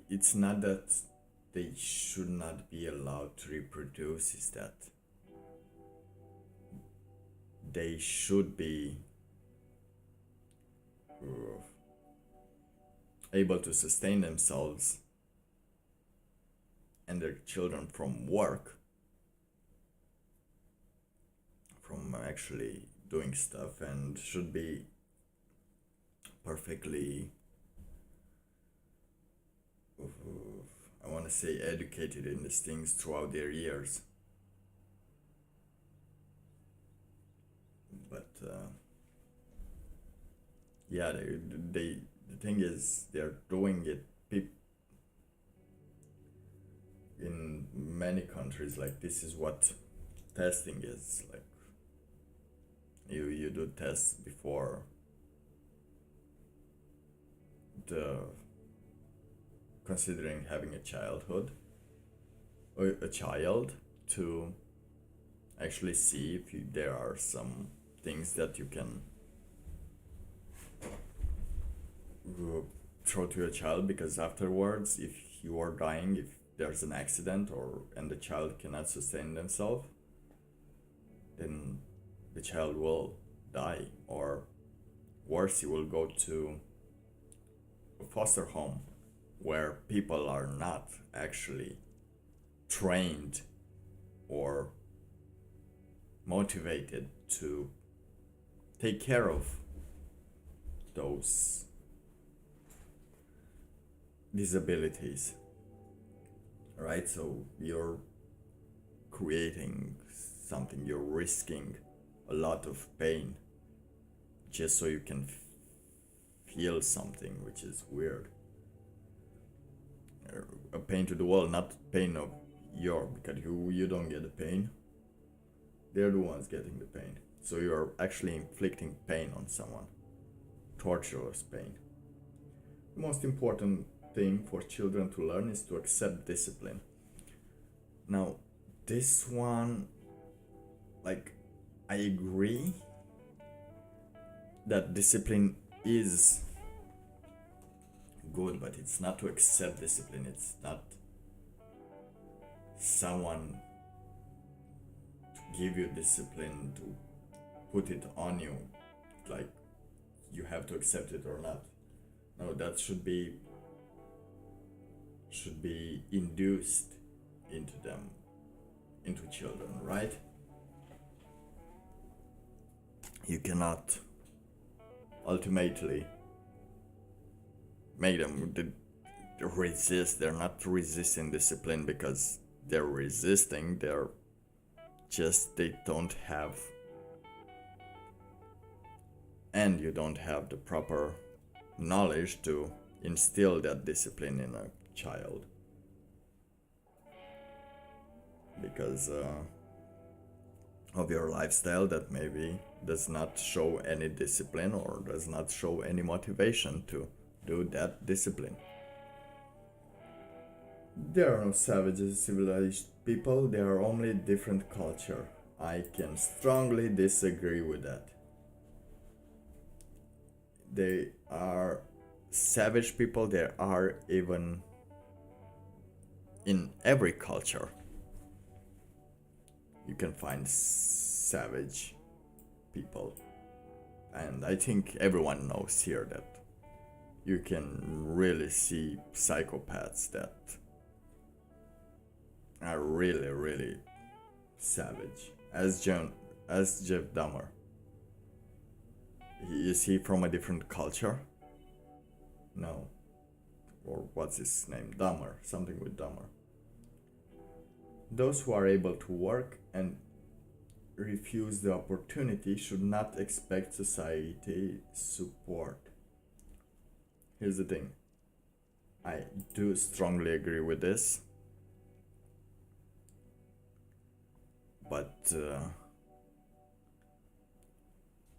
it's not that they should not be allowed to reproduce, it's that they should be able to sustain themselves and their children from work, from actually doing stuff, and should be perfectly, I want to say, educated in these things throughout their years. But yeah, the thing is, they're doing it in many countries. Like, this is what testing is like. You do tests before the considering having a childhood or a child, to actually see if there are some things that you can throw to your child, because afterwards, if you are dying, if there's an accident and the child cannot sustain themselves, then the child will die, or worse, he will go to a foster home where people are not actually trained or motivated to take care of those disabilities, right? So you're creating something, you're risking a lot of pain just so you can feel something, which is weird. A pain to the world, not pain of because you don't get the pain, they're the ones getting the pain. So you're actually inflicting pain on someone, torturous pain. The most important thing for children to learn is to accept discipline. Now, this one, like, I agree that discipline is good, but it's not to accept discipline. It's not someone to give you discipline, to put it on you, like you have to accept it or not. No, that should be induced into them, into children, right? You cannot ultimately make them resist. They're not resisting discipline because they're resisting. They don't have, and you don't have the proper knowledge to instill that discipline in a child, because of your lifestyle that maybe does not show any discipline or does not show any motivation to do that discipline. There are no savages, civilized people, they are only different culture. I can strongly disagree with that. They are savage people, there are even in every culture. You can find savage people. And I think everyone knows here that you can really see psychopaths that are really, really savage. As Jeff Dahmer. Is he from a different culture? No. Or what's his name? Dahmer. Something with Dahmer. Those who are able to work and refuse the opportunity should not expect society support. Here's the thing. I do strongly agree with this. But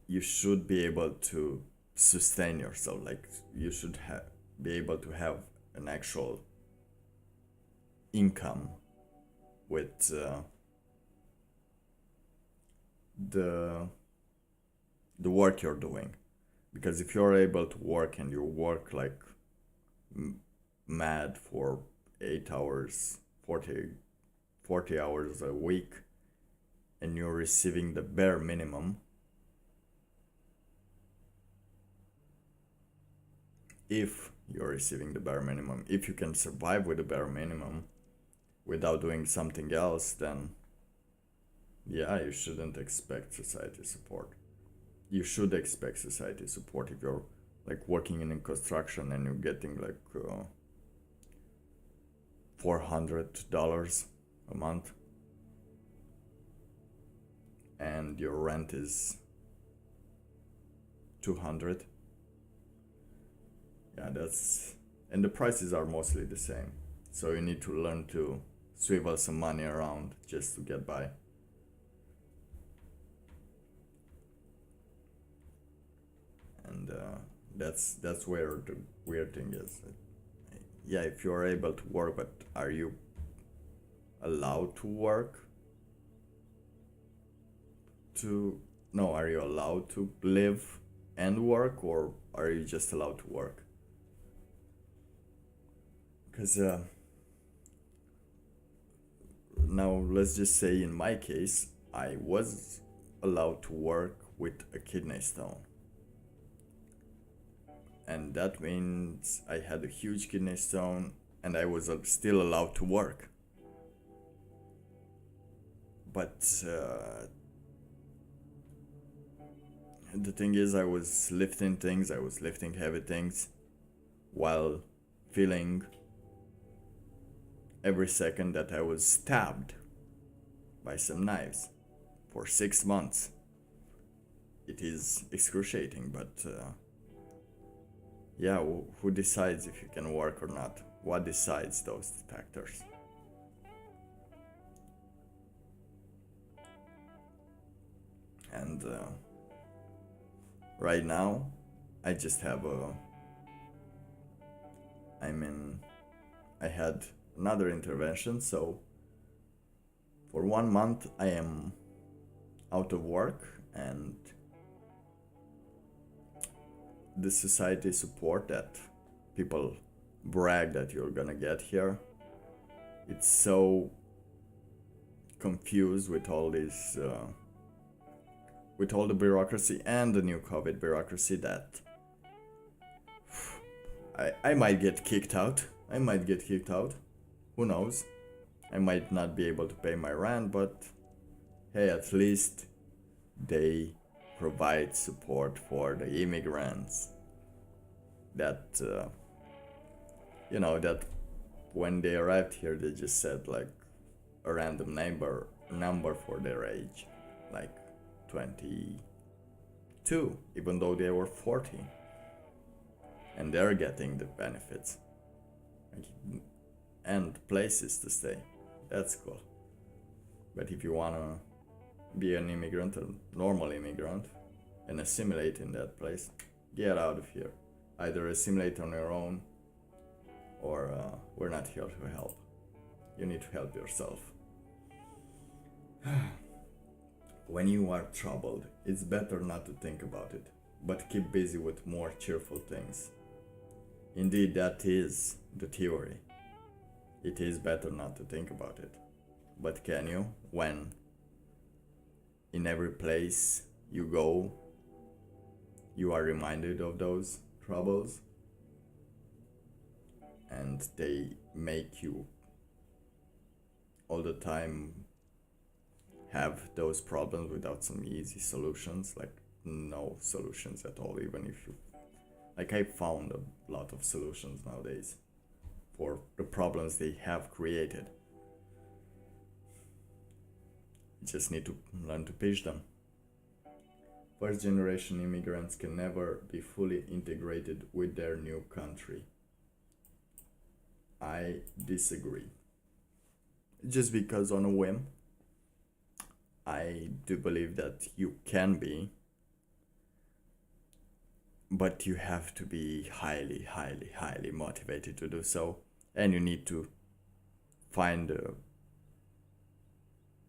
you should be able to sustain yourself. Like you should be able to have an actual income with the work you're doing. Because if you're able to work and you work like mad for 8 hours, 40 hours a week, and you're receiving the bare minimum, if you're receiving the bare minimum, if you can survive with the bare minimum without doing something else, then yeah, you shouldn't expect society support. You should expect society support if you're like working in construction and you're getting like $400 a month and your rent is 200. Yeah, and the prices are mostly the same, so you need to learn to swivel some money around just to get by. And that's where the weird thing is. Yeah, if you're able to work, but are you allowed to work? Are you allowed to live and work, or are you just allowed to work? Because now let's just say in my case, I was allowed to work with a kidney stone. And that means I had a huge kidney stone and I was still allowed to work. But the thing is, I was lifting heavy things while feeling every second that I was stabbed by some knives for 6 months. It is excruciating, but yeah, who decides if you can work or not? What decides those factors? And right now, I just have I had another intervention, so for 1 month I am out of work, and the society support that people brag that you're gonna get here, it's so confused with all this, with all the bureaucracy and the new COVID bureaucracy that I might get kicked out. I might get kicked out. Who knows? I might not be able to pay my rent, but hey, at least they provide support for the immigrants that, that when they arrived here, they just said like a random number for their age, like 22, even though they were 40, and they're getting the benefits and places to stay. That's cool. But if you wanna be an immigrant, a normal immigrant, and assimilate in that place, get out of here. Either assimilate on your own, or we're not here to help. You need to help yourself. When you are troubled, it's better not to think about it, but keep busy with more cheerful things. Indeed, that is the theory. It is better not to think about it. But can you, when in every place you go, you are reminded of those troubles, and they make you all the time have those problems without some easy solutions, like no solutions at all, even if you, like, I found a lot of solutions nowadays for the problems they have created. You just need to learn to pitch them. First generation immigrants can never be fully integrated with their new country. I disagree. Just because on a whim, I do believe that you can be, but you have to be highly, highly, highly motivated to do so, and you need to find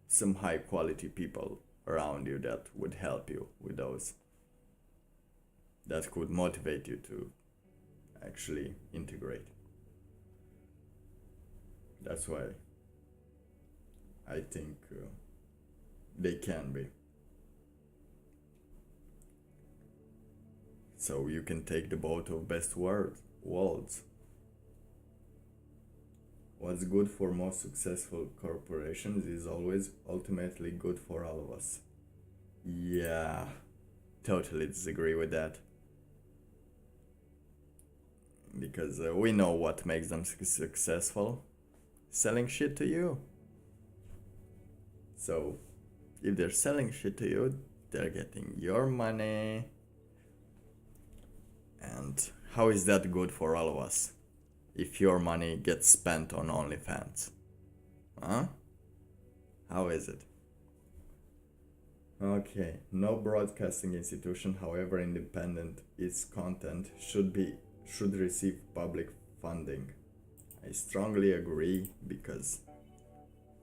some high quality people around you that would help you with those, that could motivate you to actually integrate. That's why I think they can be. So you can take the boat of best worlds. What's good for most successful corporations is always ultimately good for all of us. Yeah, totally disagree with that. Because we know what makes them successful. Selling shit to you. So, if they're selling shit to you, they're getting your money. And how is that good for all of us? If your money gets spent on OnlyFans? Huh? How is it? Okay, no broadcasting institution, however independent its content, should receive public funding. I strongly agree, because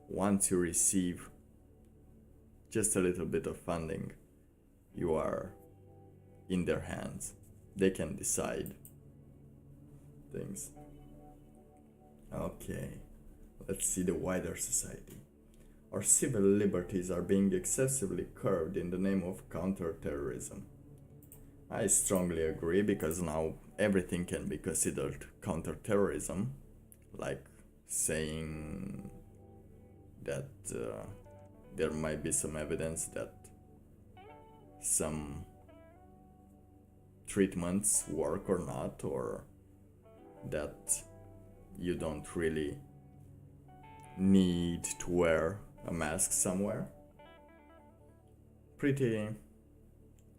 once you receive just a little bit of funding, you are in their hands. They can decide things. Okay, let's see the wider society. Our civil liberties are being excessively curbed in the name of counterterrorism. I strongly agree, because now everything can be considered counterterrorism, like saying that there might be some evidence that some treatments work or not, or that you don't really need to wear a mask somewhere.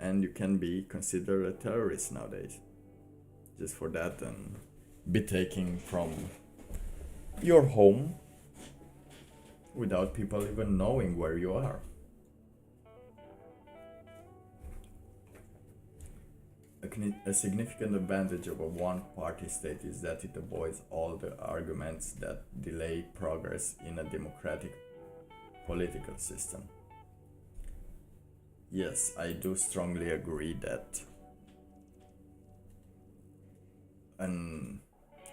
And you can be considered a terrorist nowadays just for that, and be taken from your home without people even knowing where you are. A significant advantage of a one-party state is that it avoids all the arguments that delay progress in a democratic political system. Yes, I do strongly agree that, and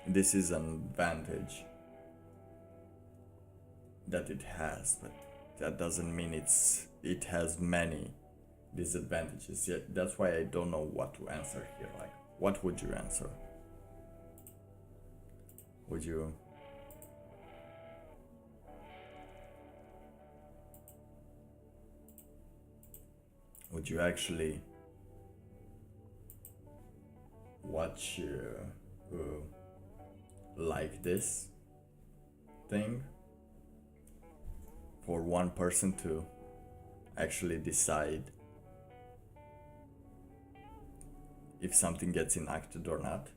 this is an advantage that it has, but that doesn't mean it has many disadvantages. Yet that's why I don't know what to answer here. Like, what would you answer? Would you actually watch like this thing for one person to actually decide if something gets enacted or not?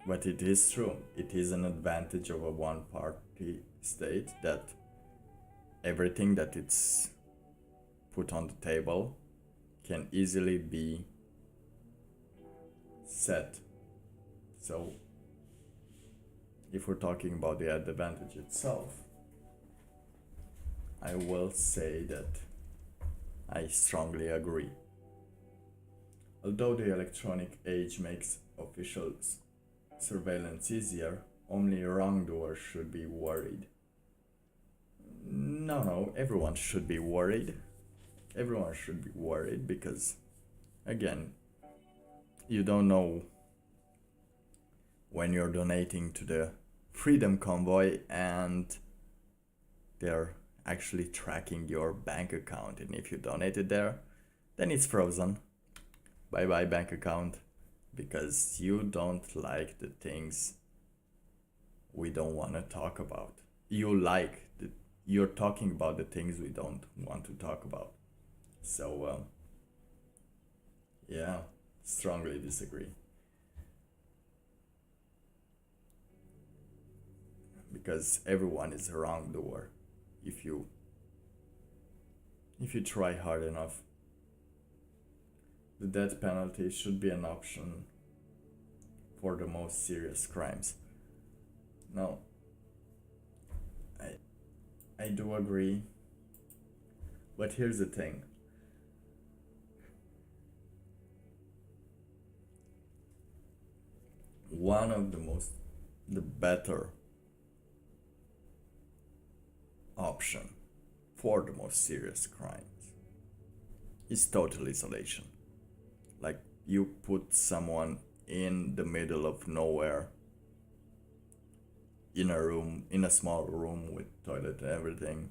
But it is true, it is an advantage of a one party state that everything that it's put on the table can easily be set. So if we're talking about the advantage itself, I will say that I strongly agree. Although the electronic age makes official surveillance easier, only wrongdoers should be worried. No, everyone should be worried. Everyone should be worried because, again, you don't know when you're donating to the Freedom Convoy and they're actually tracking your bank account, and if you donated there, then it's frozen. Bye bye bank account, because you don't like the things we don't want to talk about. You're talking about the things we don't want to talk about. So yeah, strongly disagree. Because everyone is a wrongdoer if you try hard enough. The death penalty should be an option for the most serious crimes. Now, I do agree, but here's the thing. One of the better option for the most serious crimes is total isolation. Like, you put someone in the middle of nowhere, in a small room with toilet and everything,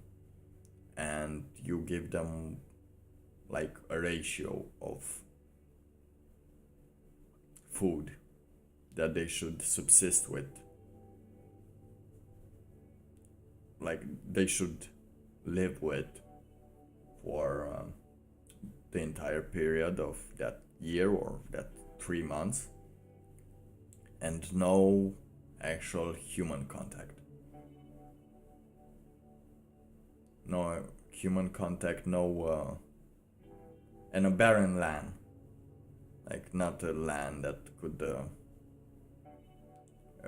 and you give them like a ratio of food that they should subsist with. Like, they should live with for the entire period of that year or that 3 months, and no actual human contact. No human contact, and a barren land. Like, not a land that could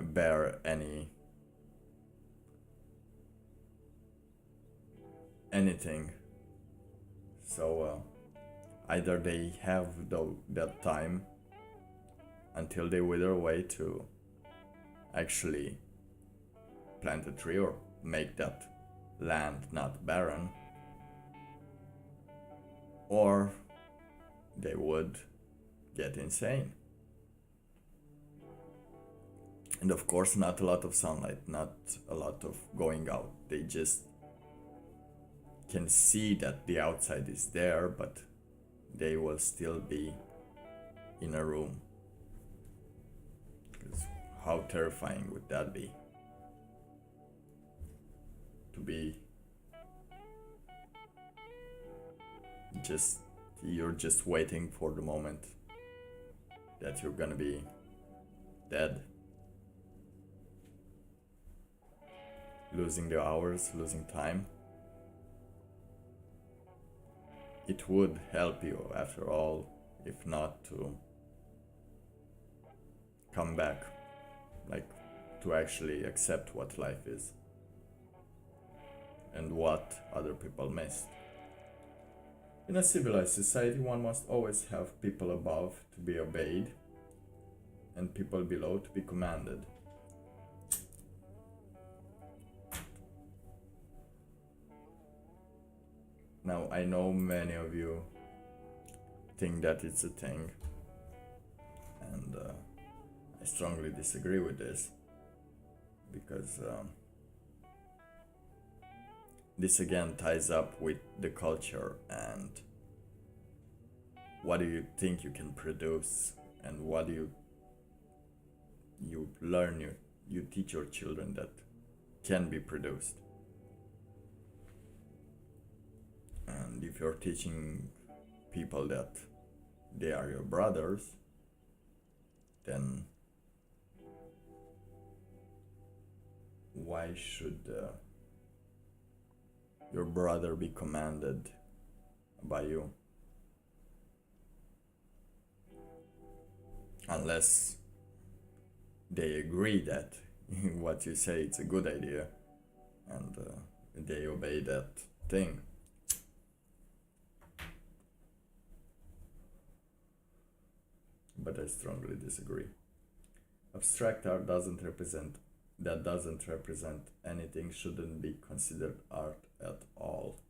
bear anything. So either they have that time until they wither away to actually plant a tree or make that land not barren, or they would get insane. And of course, not a lot of sunlight, not a lot of going out. They just can see that the outside is there, but they will still be in a room. Because how terrifying would that be? To be you're just waiting for the moment that you're gonna be dead. Losing the hours, losing time. It would help you, after all, if not to come back, like to actually accept what life is and what other people missed. In a civilized society, one must always have people above to be obeyed and people below to be commanded. Now, I know many of you think that it's a thing, and I strongly disagree with this because this again ties up with the culture and what do you think you can produce and what do you learn, you teach your children that can be produced. And if you're teaching people that they are your brothers, then why should your brother be commanded by you? Unless they agree that what you say it's a good idea and they obey that thing. But I strongly disagree. Abstract art doesn't represent anything shouldn't be considered art at all.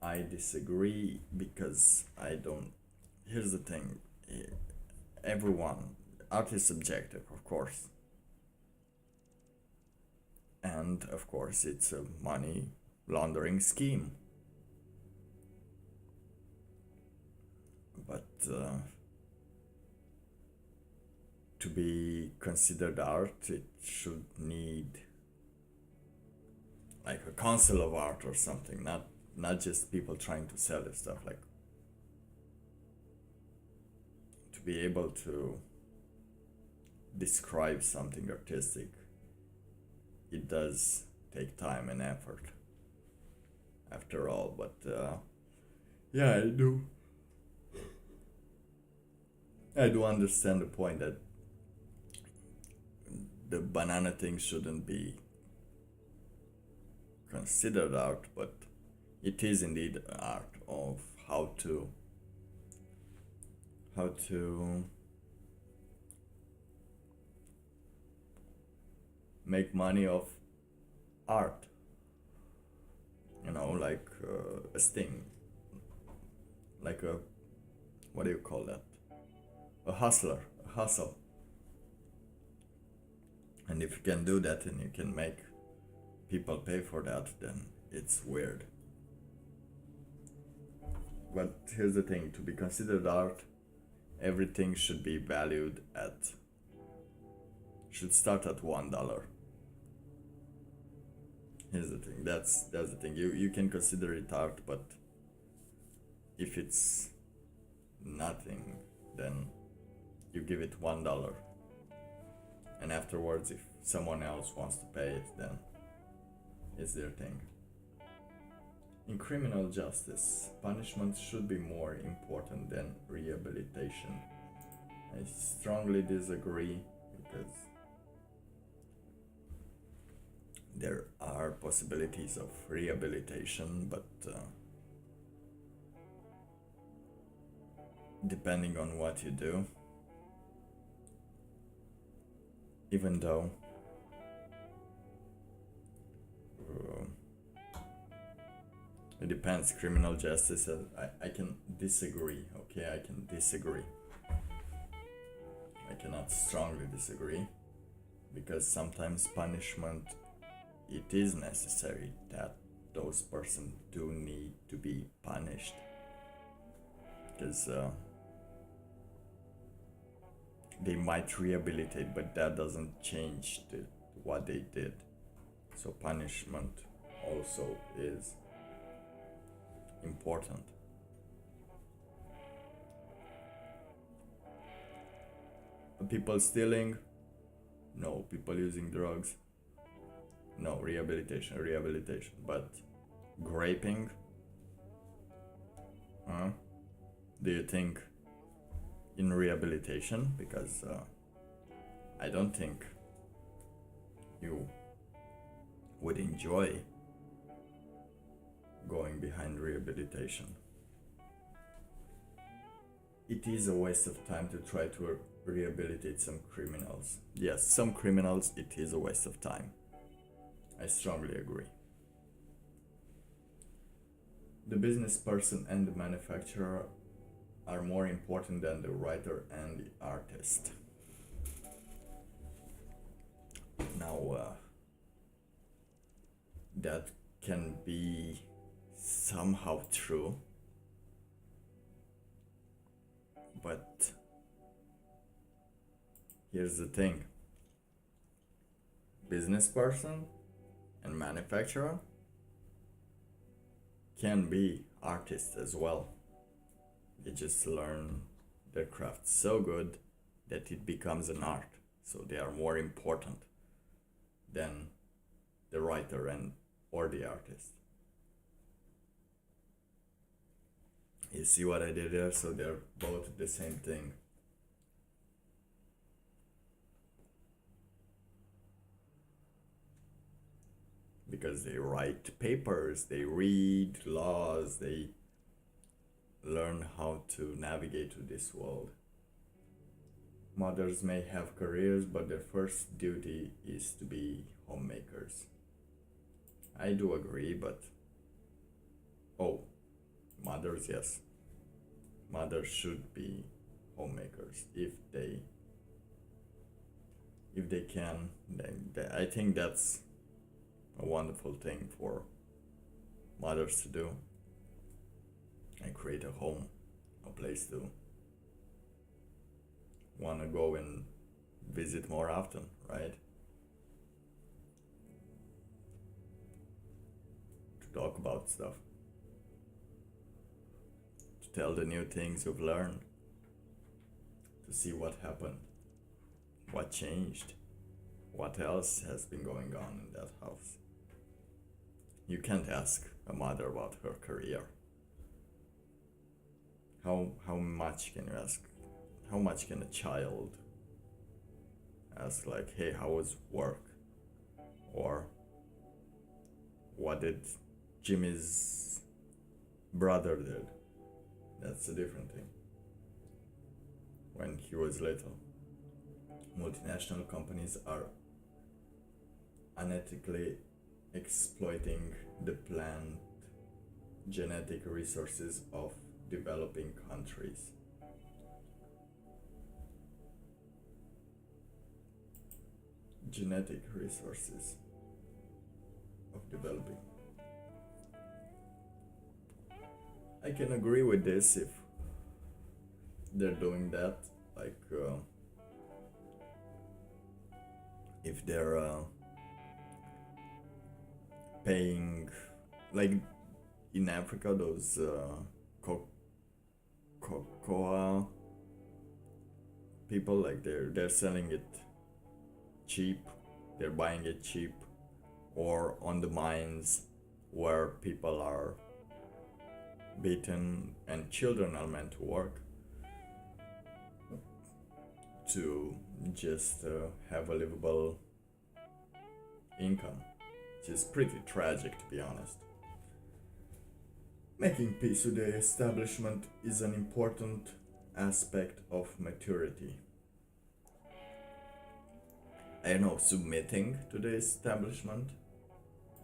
I disagree because I don't. Here's the thing. Art is subjective, of course. And of course it's a money laundering scheme. But to be considered art, it should need like a council of art or something, not just people trying to sell this stuff. Like, to be able to describe something artistic, it does take time and effort after all. But yeah, I do understand the point that the banana thing shouldn't be considered art, but it is indeed art of how to make money of art, like a sting, like a, what do you call that, a hustle. And if you can do that and you can make people pay for that, then it's weird. But here's the thing, to be considered art, everything should be valued should start at $1. Here's the thing, that's the thing. You can consider it art, but if it's nothing, then you give it $1. And afterwards, if someone else wants to pay it, then it's their thing. In criminal justice, punishment should be more important than rehabilitation. I strongly disagree because there are possibilities of rehabilitation, but depending on what you do, even though it depends. Criminal justice, I can disagree, okay? I can disagree. I cannot strongly disagree, because sometimes punishment, it is necessary that those persons do need to be punished, because they might rehabilitate, but that doesn't change what they did. So punishment also is important. People stealing? No. People using drugs? No. Rehabilitation. But graping? Do you think in rehabilitation? Because I don't think you would enjoy going behind rehabilitation. It is a waste of time to try to rehabilitate some criminals. Yes, some criminals, it is a waste of time. I strongly agree. the business person and the manufacturer are more important than the writer and the artist. Now, that can be somehow true, but here's the thing: business person and manufacturer can be artists as well. They just learn their craft so good that it becomes an art. So they are more important than the writer and or the artist. You see what I did there? So they're both the same thing. Because they write papers, they read laws, they learn how to navigate through this world. Mothers may have careers, but their first duty is to be homemakers. I do agree, but mothers, yes. Mothers should be homemakers if they can. I think that's a wonderful thing for mothers to do and create a home, a place to want to go and visit more often, right? To talk about stuff, to tell the new things you've learned, to see what happened, what changed, what else has been going on in that house. You can't ask a mother about her career. How much can you ask? How much can a child ask, like, hey, how was work? Or what did Jimmy's brother did? That's a different thing. When he was little. Multinational companies are unethically exploiting the plant genetic resources of developing countries. Genetic resources of developing. I can agree with this if they're doing that, like if they're paying, like in Africa, those cocoa people, like they're selling it cheap, they're buying it cheap, or on the mines where people are beaten and children are meant to work to just have a livable income, which is pretty tragic, to be honest. Making peace with the establishment is an important aspect of maturity. I don't know, submitting to the establishment?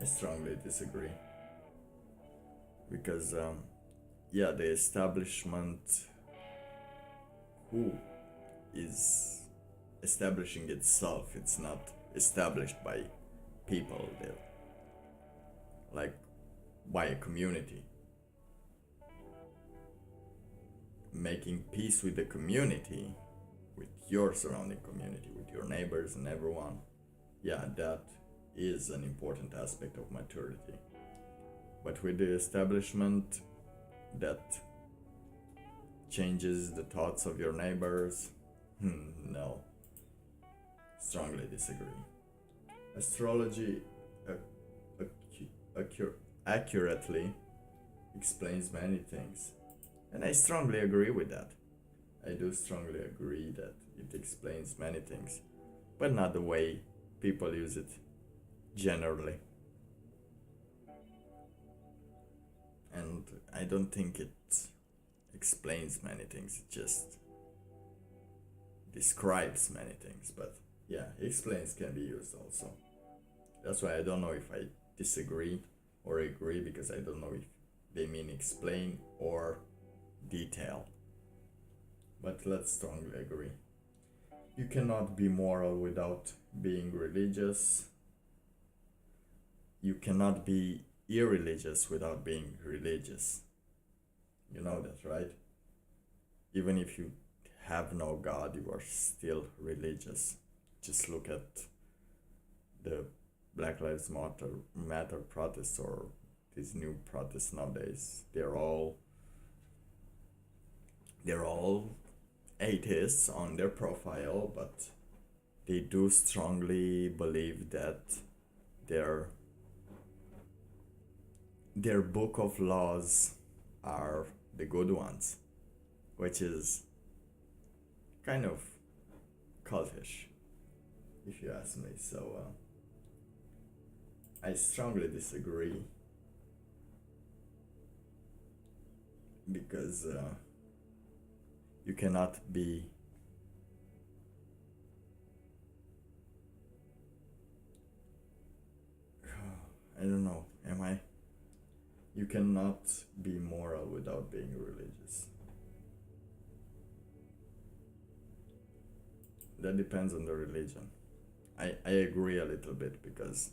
I strongly disagree. Because, the establishment, who is establishing itself? It's not established by people, they're like by a community. Making peace with the community, with your surrounding community, with your neighbors and everyone, that is an important aspect of maturity. But with the establishment that changes the thoughts of your neighbors, no. Strongly disagree. Astrology accurately explains many things, and I strongly agree with that. I do strongly agree that it explains many things, but not the way people use it generally. And I don't think it explains many things, it just describes many things, but explains can be used also. That's why I don't know if I disagree or agree, because I don't know if they mean explain or detail. But let's strongly agree. You cannot be moral without being religious. You cannot be irreligious without being religious. You know that, right? Even if you have no God, you are still religious. Just look at the Black Lives Matter protests or these new protests nowadays. They're all atheists on their profile, but they do strongly believe that their book of laws are the good ones, which is kind of cultish, if you ask me. So I strongly disagree, because you cannot be I don't know, am I? You cannot be moral without being religious. That depends on the religion. I agree a little bit, because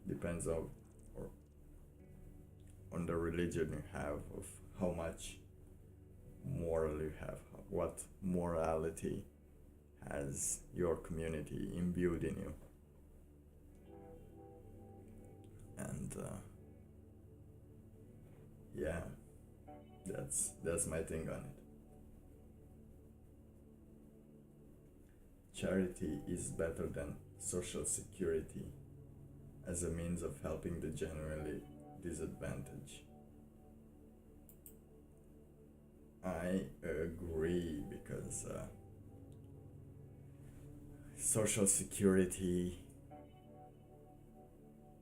depends on the religion you have, of how much moral you have, what morality has your community imbued in you. And yeah, that's my thing on it. Charity is better than social security as a means of helping the genuinely disadvantaged. I agree, because social security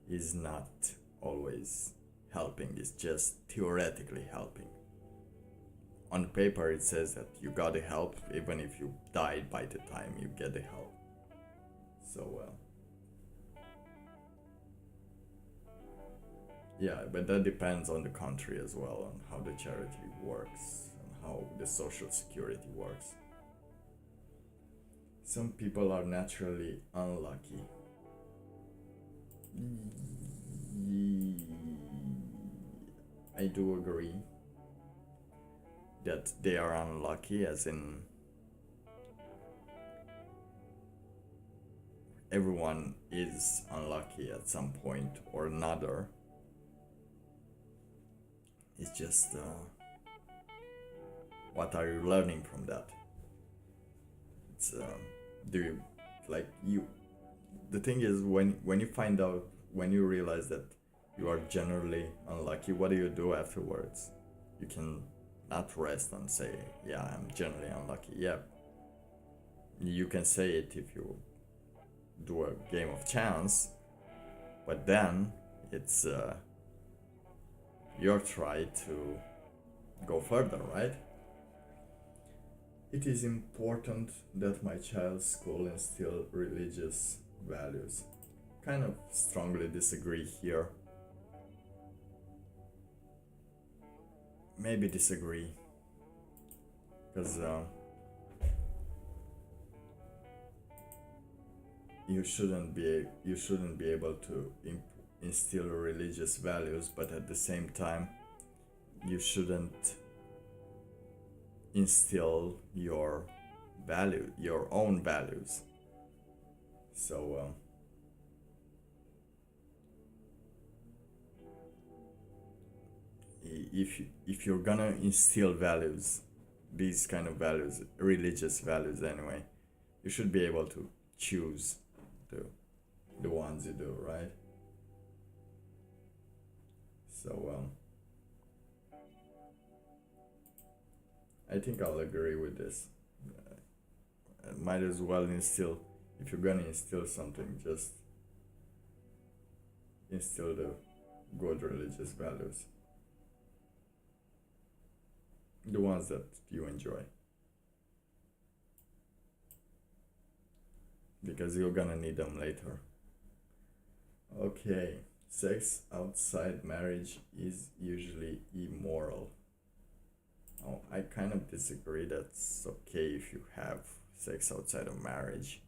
is not always helping, it's just theoretically helping. On paper it says that you got the help even if you died by the time you get the help. So yeah, but that depends on the country as well, on how the charity works and how the social security works. Some people are naturally unlucky. I do agree that they are unlucky, as in everyone is unlucky at some point or another. It's just what are you learning from that? It's do you like you the thing is, when you find out, when you realize that you are generally unlucky, what do you do afterwards? You can not rest and say, yeah, I'm generally unlucky. Yeah, you can say it if you do a game of chance, but then it's your try to go further, right? It is important that my child's school instill religious values. Kind of strongly disagree here. Maybe disagree, because you shouldn't be able to instill religious values, but at the same time you shouldn't instill your own values. So if you're gonna instill values, these kind of values, religious values anyway, you should be able to choose the ones you do, right? So I think I'll agree with this. Might as well instill, if you're gonna instill something, just instill the good religious values, the ones that you enjoy, because you're gonna need them later. Okay, Sex outside marriage is usually immoral. Oh, I kind of disagree. That's okay if you have sex outside of marriage.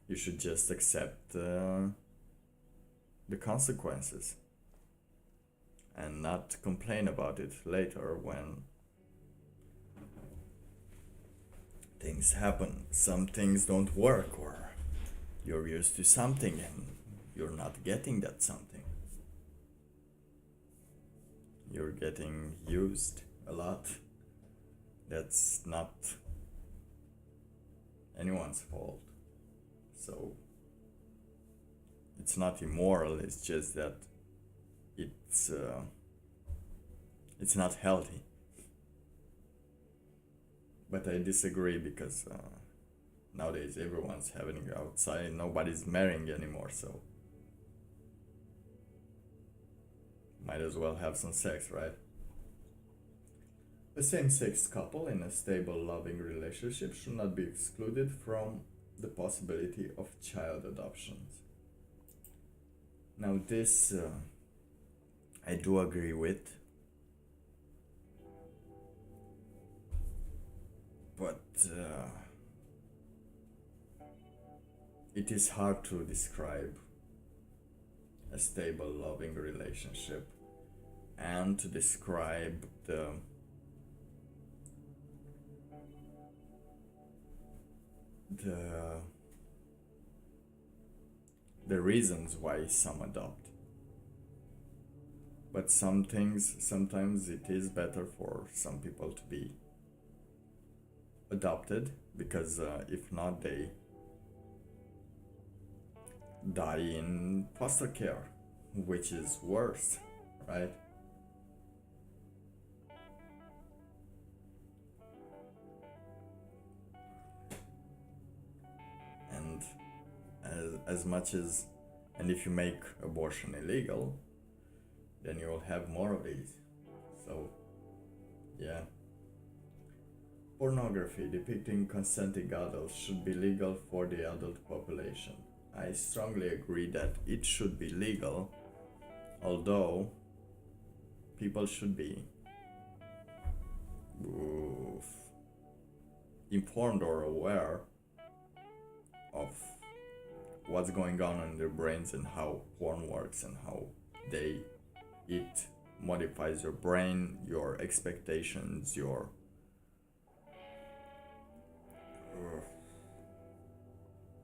You should just accept the consequences and not complain about it later when things happen. Some things don't work, or you're used to something and you're not getting that something. You're getting used a lot. That's not anyone's fault. So it's not immoral, it's just that it's not healthy. But I disagree because nowadays everyone's having it outside, nobody's marrying anymore, so might as well have some sex, right? A same-sex couple in a stable, loving relationship should not be excluded from the possibility of child adoptions. Now this I do agree with, but it is hard to describe a stable, loving relationship and to describe the reasons why some adopt. But some things, sometimes it is better for some people to be adopted, because if not, they die in foster care, which is worse, right? And as much as, and if you make abortion illegal, then you will have more of these. So yeah, pornography depicting consenting adults should be legal for the adult population. I strongly agree that it should be legal, although people should be informed or aware of what's going on in their brains and how porn works and how it modifies your brain, your expectations, your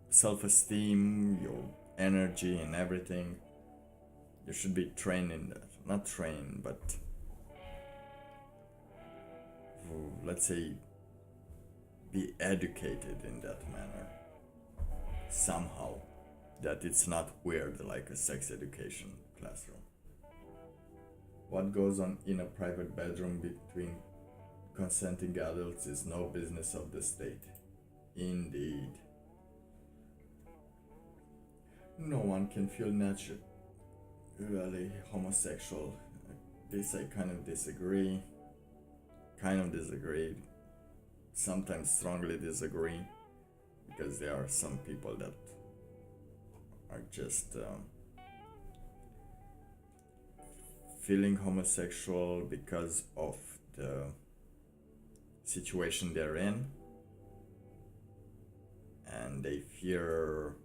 self-esteem, your energy and everything. You should be trained in that. Not trained, but let's say be educated in that manner somehow, that it's not weird like a sex education classroom. What goes on in a private bedroom between consenting adults is no business of the state. Indeed. No one can feel naturally homosexual. This I kind of disagree. Sometimes strongly disagree, because there are some people that are just feeling homosexual because of the situation they're in, and they fear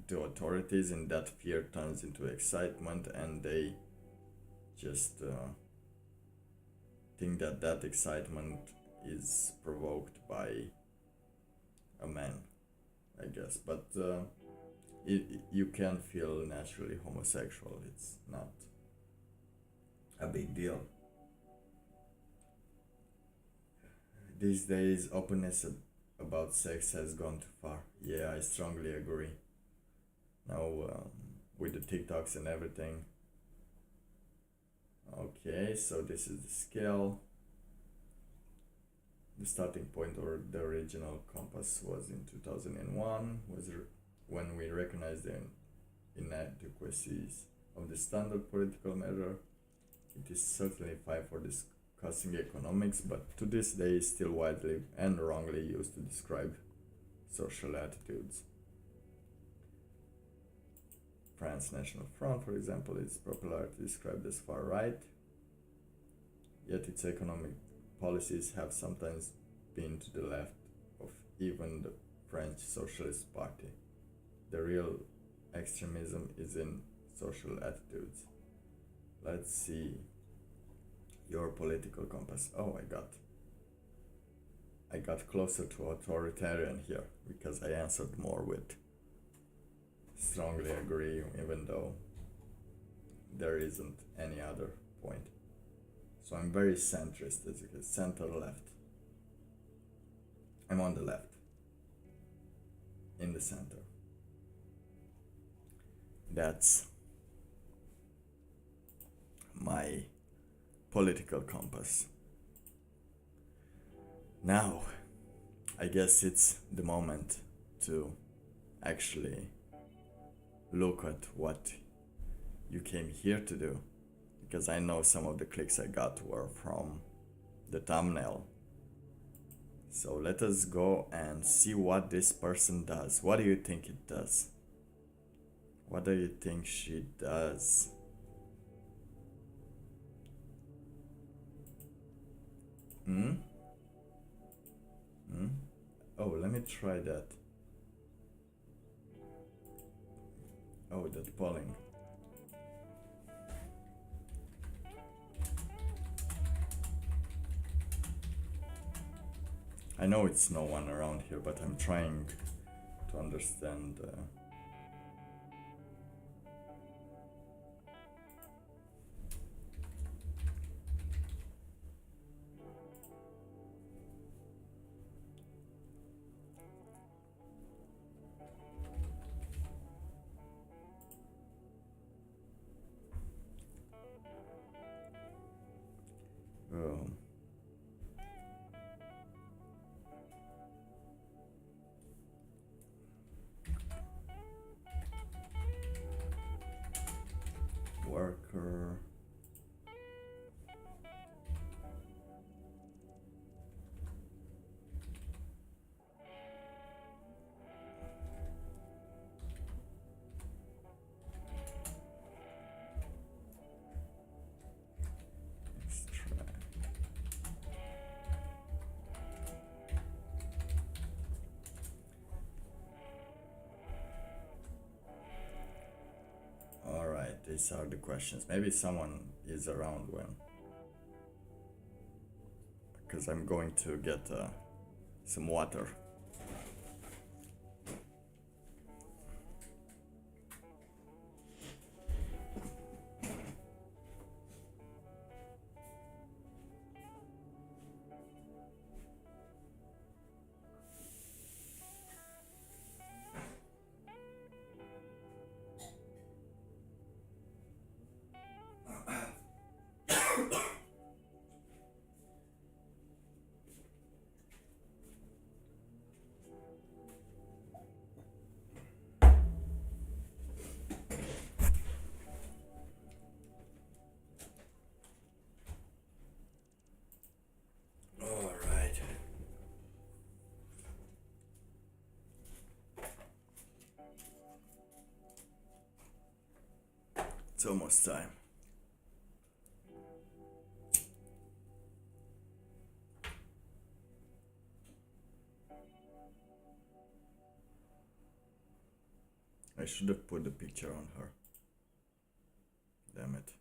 the authorities, and that fear turns into excitement, and they just think that excitement is provoked by a man, I guess. But you can feel naturally homosexual. It's not a big deal. These days, openness about sex has gone too far. Yeah, I strongly agree. Now, with the TikToks and everything. Okay, so this is the scale. The starting point, or the original compass, was in 2001, when we recognized the inadequacies of the standard political measure. It is certainly fine for discussing economics, but to this day is still widely and wrongly used to describe social attitudes. France National Front, for example, is popularly described as far right, yet its economic policies have sometimes been to the left of even the French Socialist Party. The real extremism is in social attitudes. Let's see your political compass. Oh, I got closer to authoritarian here because I answered more with strongly agree, even though there isn't any other point. So I'm very centrist, as you can center left. I'm on the left, in the center. That's my political compass. Now, I guess it's the moment to actually look at what you came here to do, because I know some of the clicks I got were from the thumbnail. So let us go and see what this person does. What do you think it does? What do you think she does? Hmm? Hmm? Oh, let me try that. Oh, that polling. I know it's no one around here, but I'm trying to understand. Um, worker. Let's try. Alright, these are the questions. Maybe someone is around when. Because I'm going to get some water. Alright. It's almost time. I should have put the picture on her. Damn it.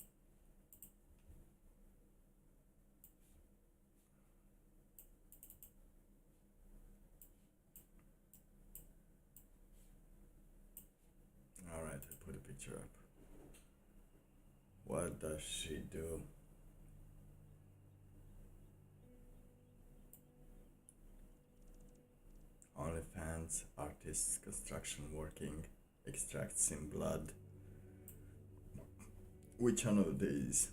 Alright, I put a picture up. What does she do? OnlyFans, artists, construction working, extracts in blood. Which one of these?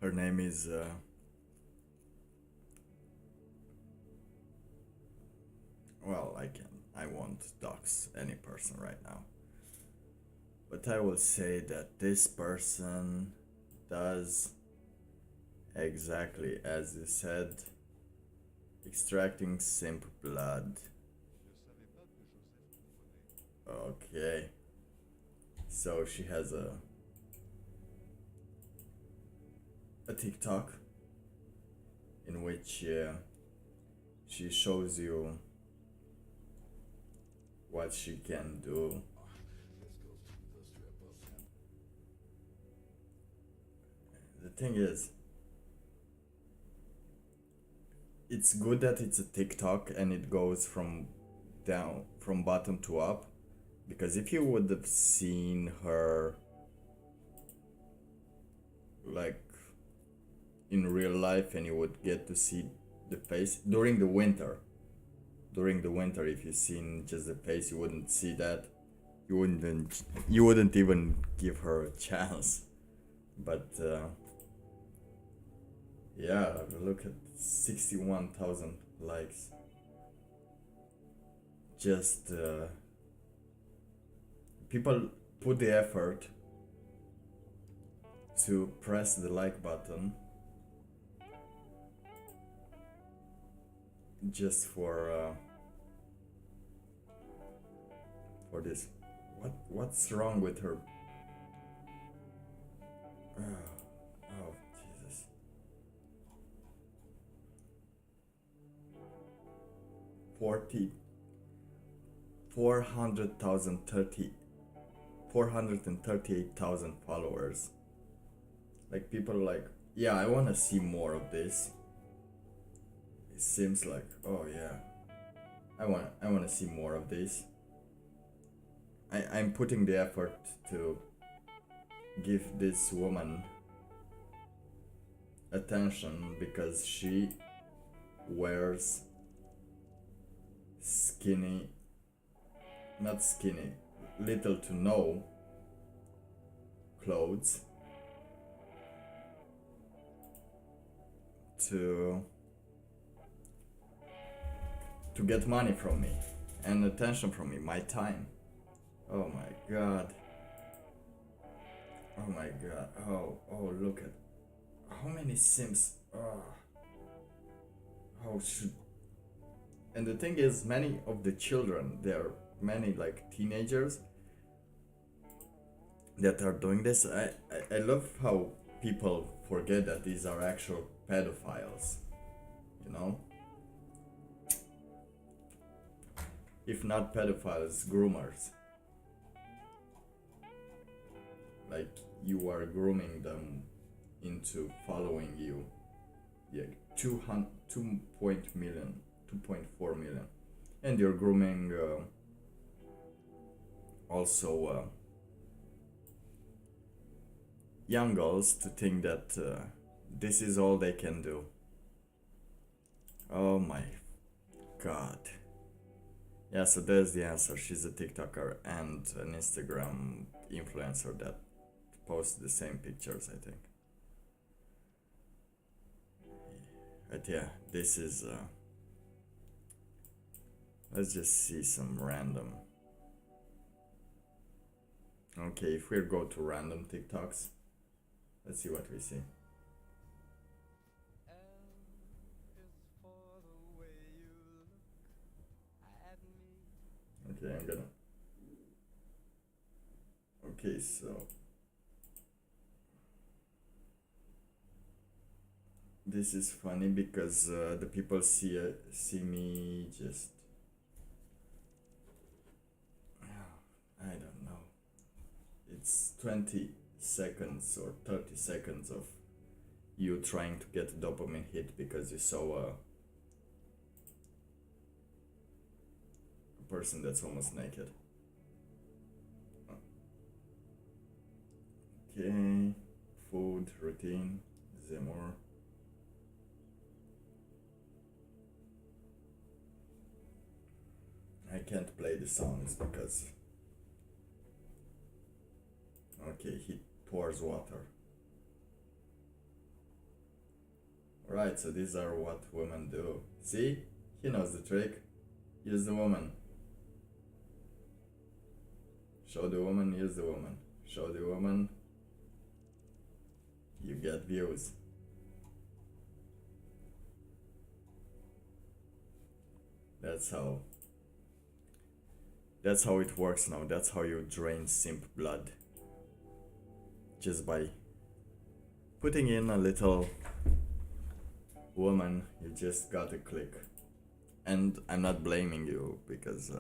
Her name is well, I won't dox any person right now. But I will say that this person does exactly as you said, extracting simp blood. Okay. So she has a TikTok in which she shows you what she can do. The thing is, it's good that it's a TikTok and it goes from bottom to up, because if you would have seen her like in real life and you would get to see the face during the winter, if you seen just the face, you wouldn't see that. You wouldn't even give her a chance. But yeah, look at 61,000 likes. Just people put the effort to press the like button just for this. What's wrong with her? Oh, Jesus. Forty 438,000 followers. Like, people are like, yeah, I want to see more of this. It seems like, oh yeah, I want to see more of this. I'm putting the effort to give this woman attention because she wears not skinny, little to no clothes to get money from me and attention from me, my time. Oh my god. Oh my god. Oh, look at how many sims. And the thing is, many of the children, there are many like teenagers that are doing this. I love how people forget that these are actual pedophiles, you know? If not pedophiles, groomers. Like, you are grooming them into following you. Yeah, 2.4 million. And you're grooming also young girls to think that this is all they can do. Oh my god. Yeah, so there's the answer. She's a TikToker and an Instagram influencer that posts the same pictures, I think. But yeah, this is let's just see some random. Okay, if we go to random TikToks, let's see what we see. Okay, I'm gonna. Okay, so this is funny because the people see me just. I don't know. It's 20 seconds or 30 seconds of you trying to get a dopamine hit because you saw a person that's almost naked. Okay, food, routine, Zemmour. I can't play the songs because... Okay, he pours water. Right, so these are what women do. See? He knows the trick. Use the woman. Show the woman, use the woman. Show the woman. You get views. That's how That's how it works now. That's how you drain simp blood. Just by putting in a little woman, you just gotta click. And I'm not blaming you because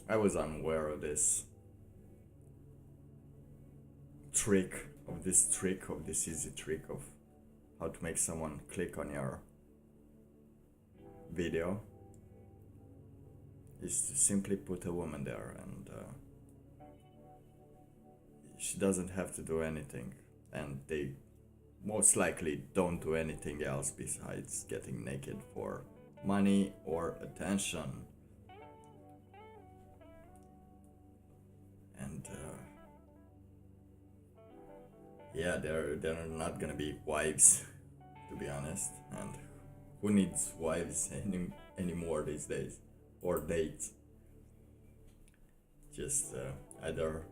I was unaware of this this easy trick of how to make someone click on your video is to simply put a woman there, and she doesn't have to do anything, and they most likely don't do anything else besides getting naked for money or attention. And yeah, they're not gonna be wives, to be honest. And who needs wives anymore these days, or dates? Just either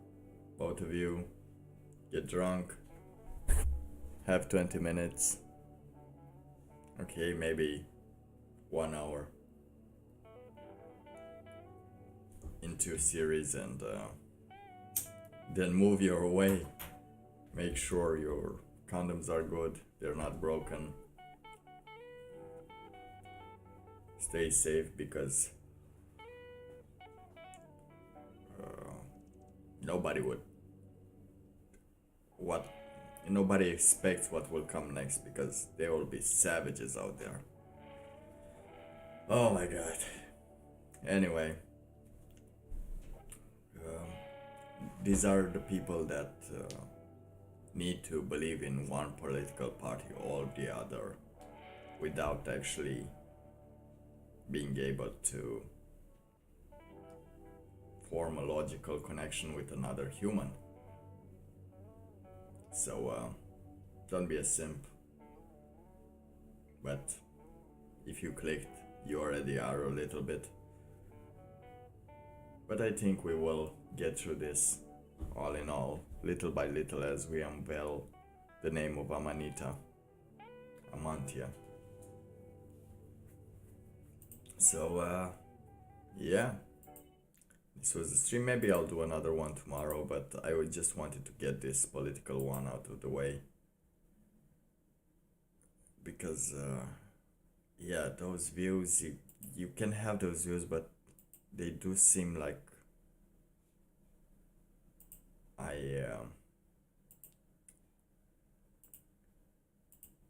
both of you get drunk, have 20 minutes, okay, maybe 1 hour into a series, and then move your way. Make sure your condoms are good, they're not broken. Stay safe, because nobody expects what will come next, because there will be savages out there. Oh my god. Anyway, these are the people that need to believe in one political party or the other without actually being able to form a logical connection with another human. So don't be a simp. But if you clicked, you already are a little bit. But I think we will get through this, all in all, little by little, as we unveil the name of Amanita, Amantia. So yeah, this was the stream. Maybe I'll do another one tomorrow, but I just wanted to get this political one out of the way, because yeah, those views, you can have those views, but they do seem like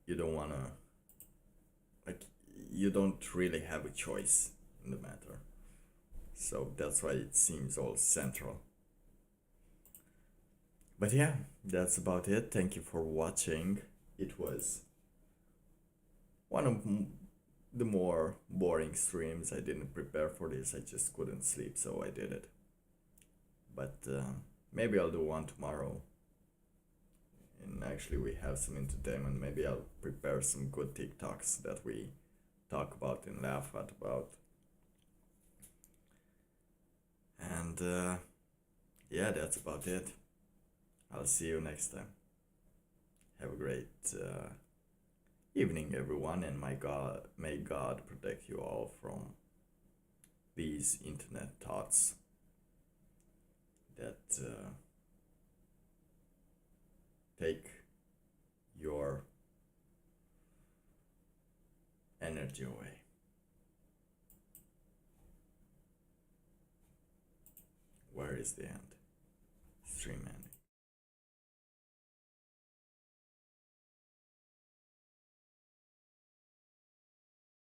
you don't wanna, like, you don't really have a choice in the matter. So that's why it seems all central. But yeah, that's about it. Thank you for watching. It was one of the more boring streams. I didn't prepare for this. I just couldn't sleep, so I did it. But maybe I'll do one tomorrow. And actually, we have some entertainment. Maybe I'll prepare some good TikToks that we talk about and laugh at about. And yeah, that's about it. I'll see you next time. Have a great evening, everyone, and may God protect you all from these internet thoughts that take your energy away. Where is the end? Stream ending.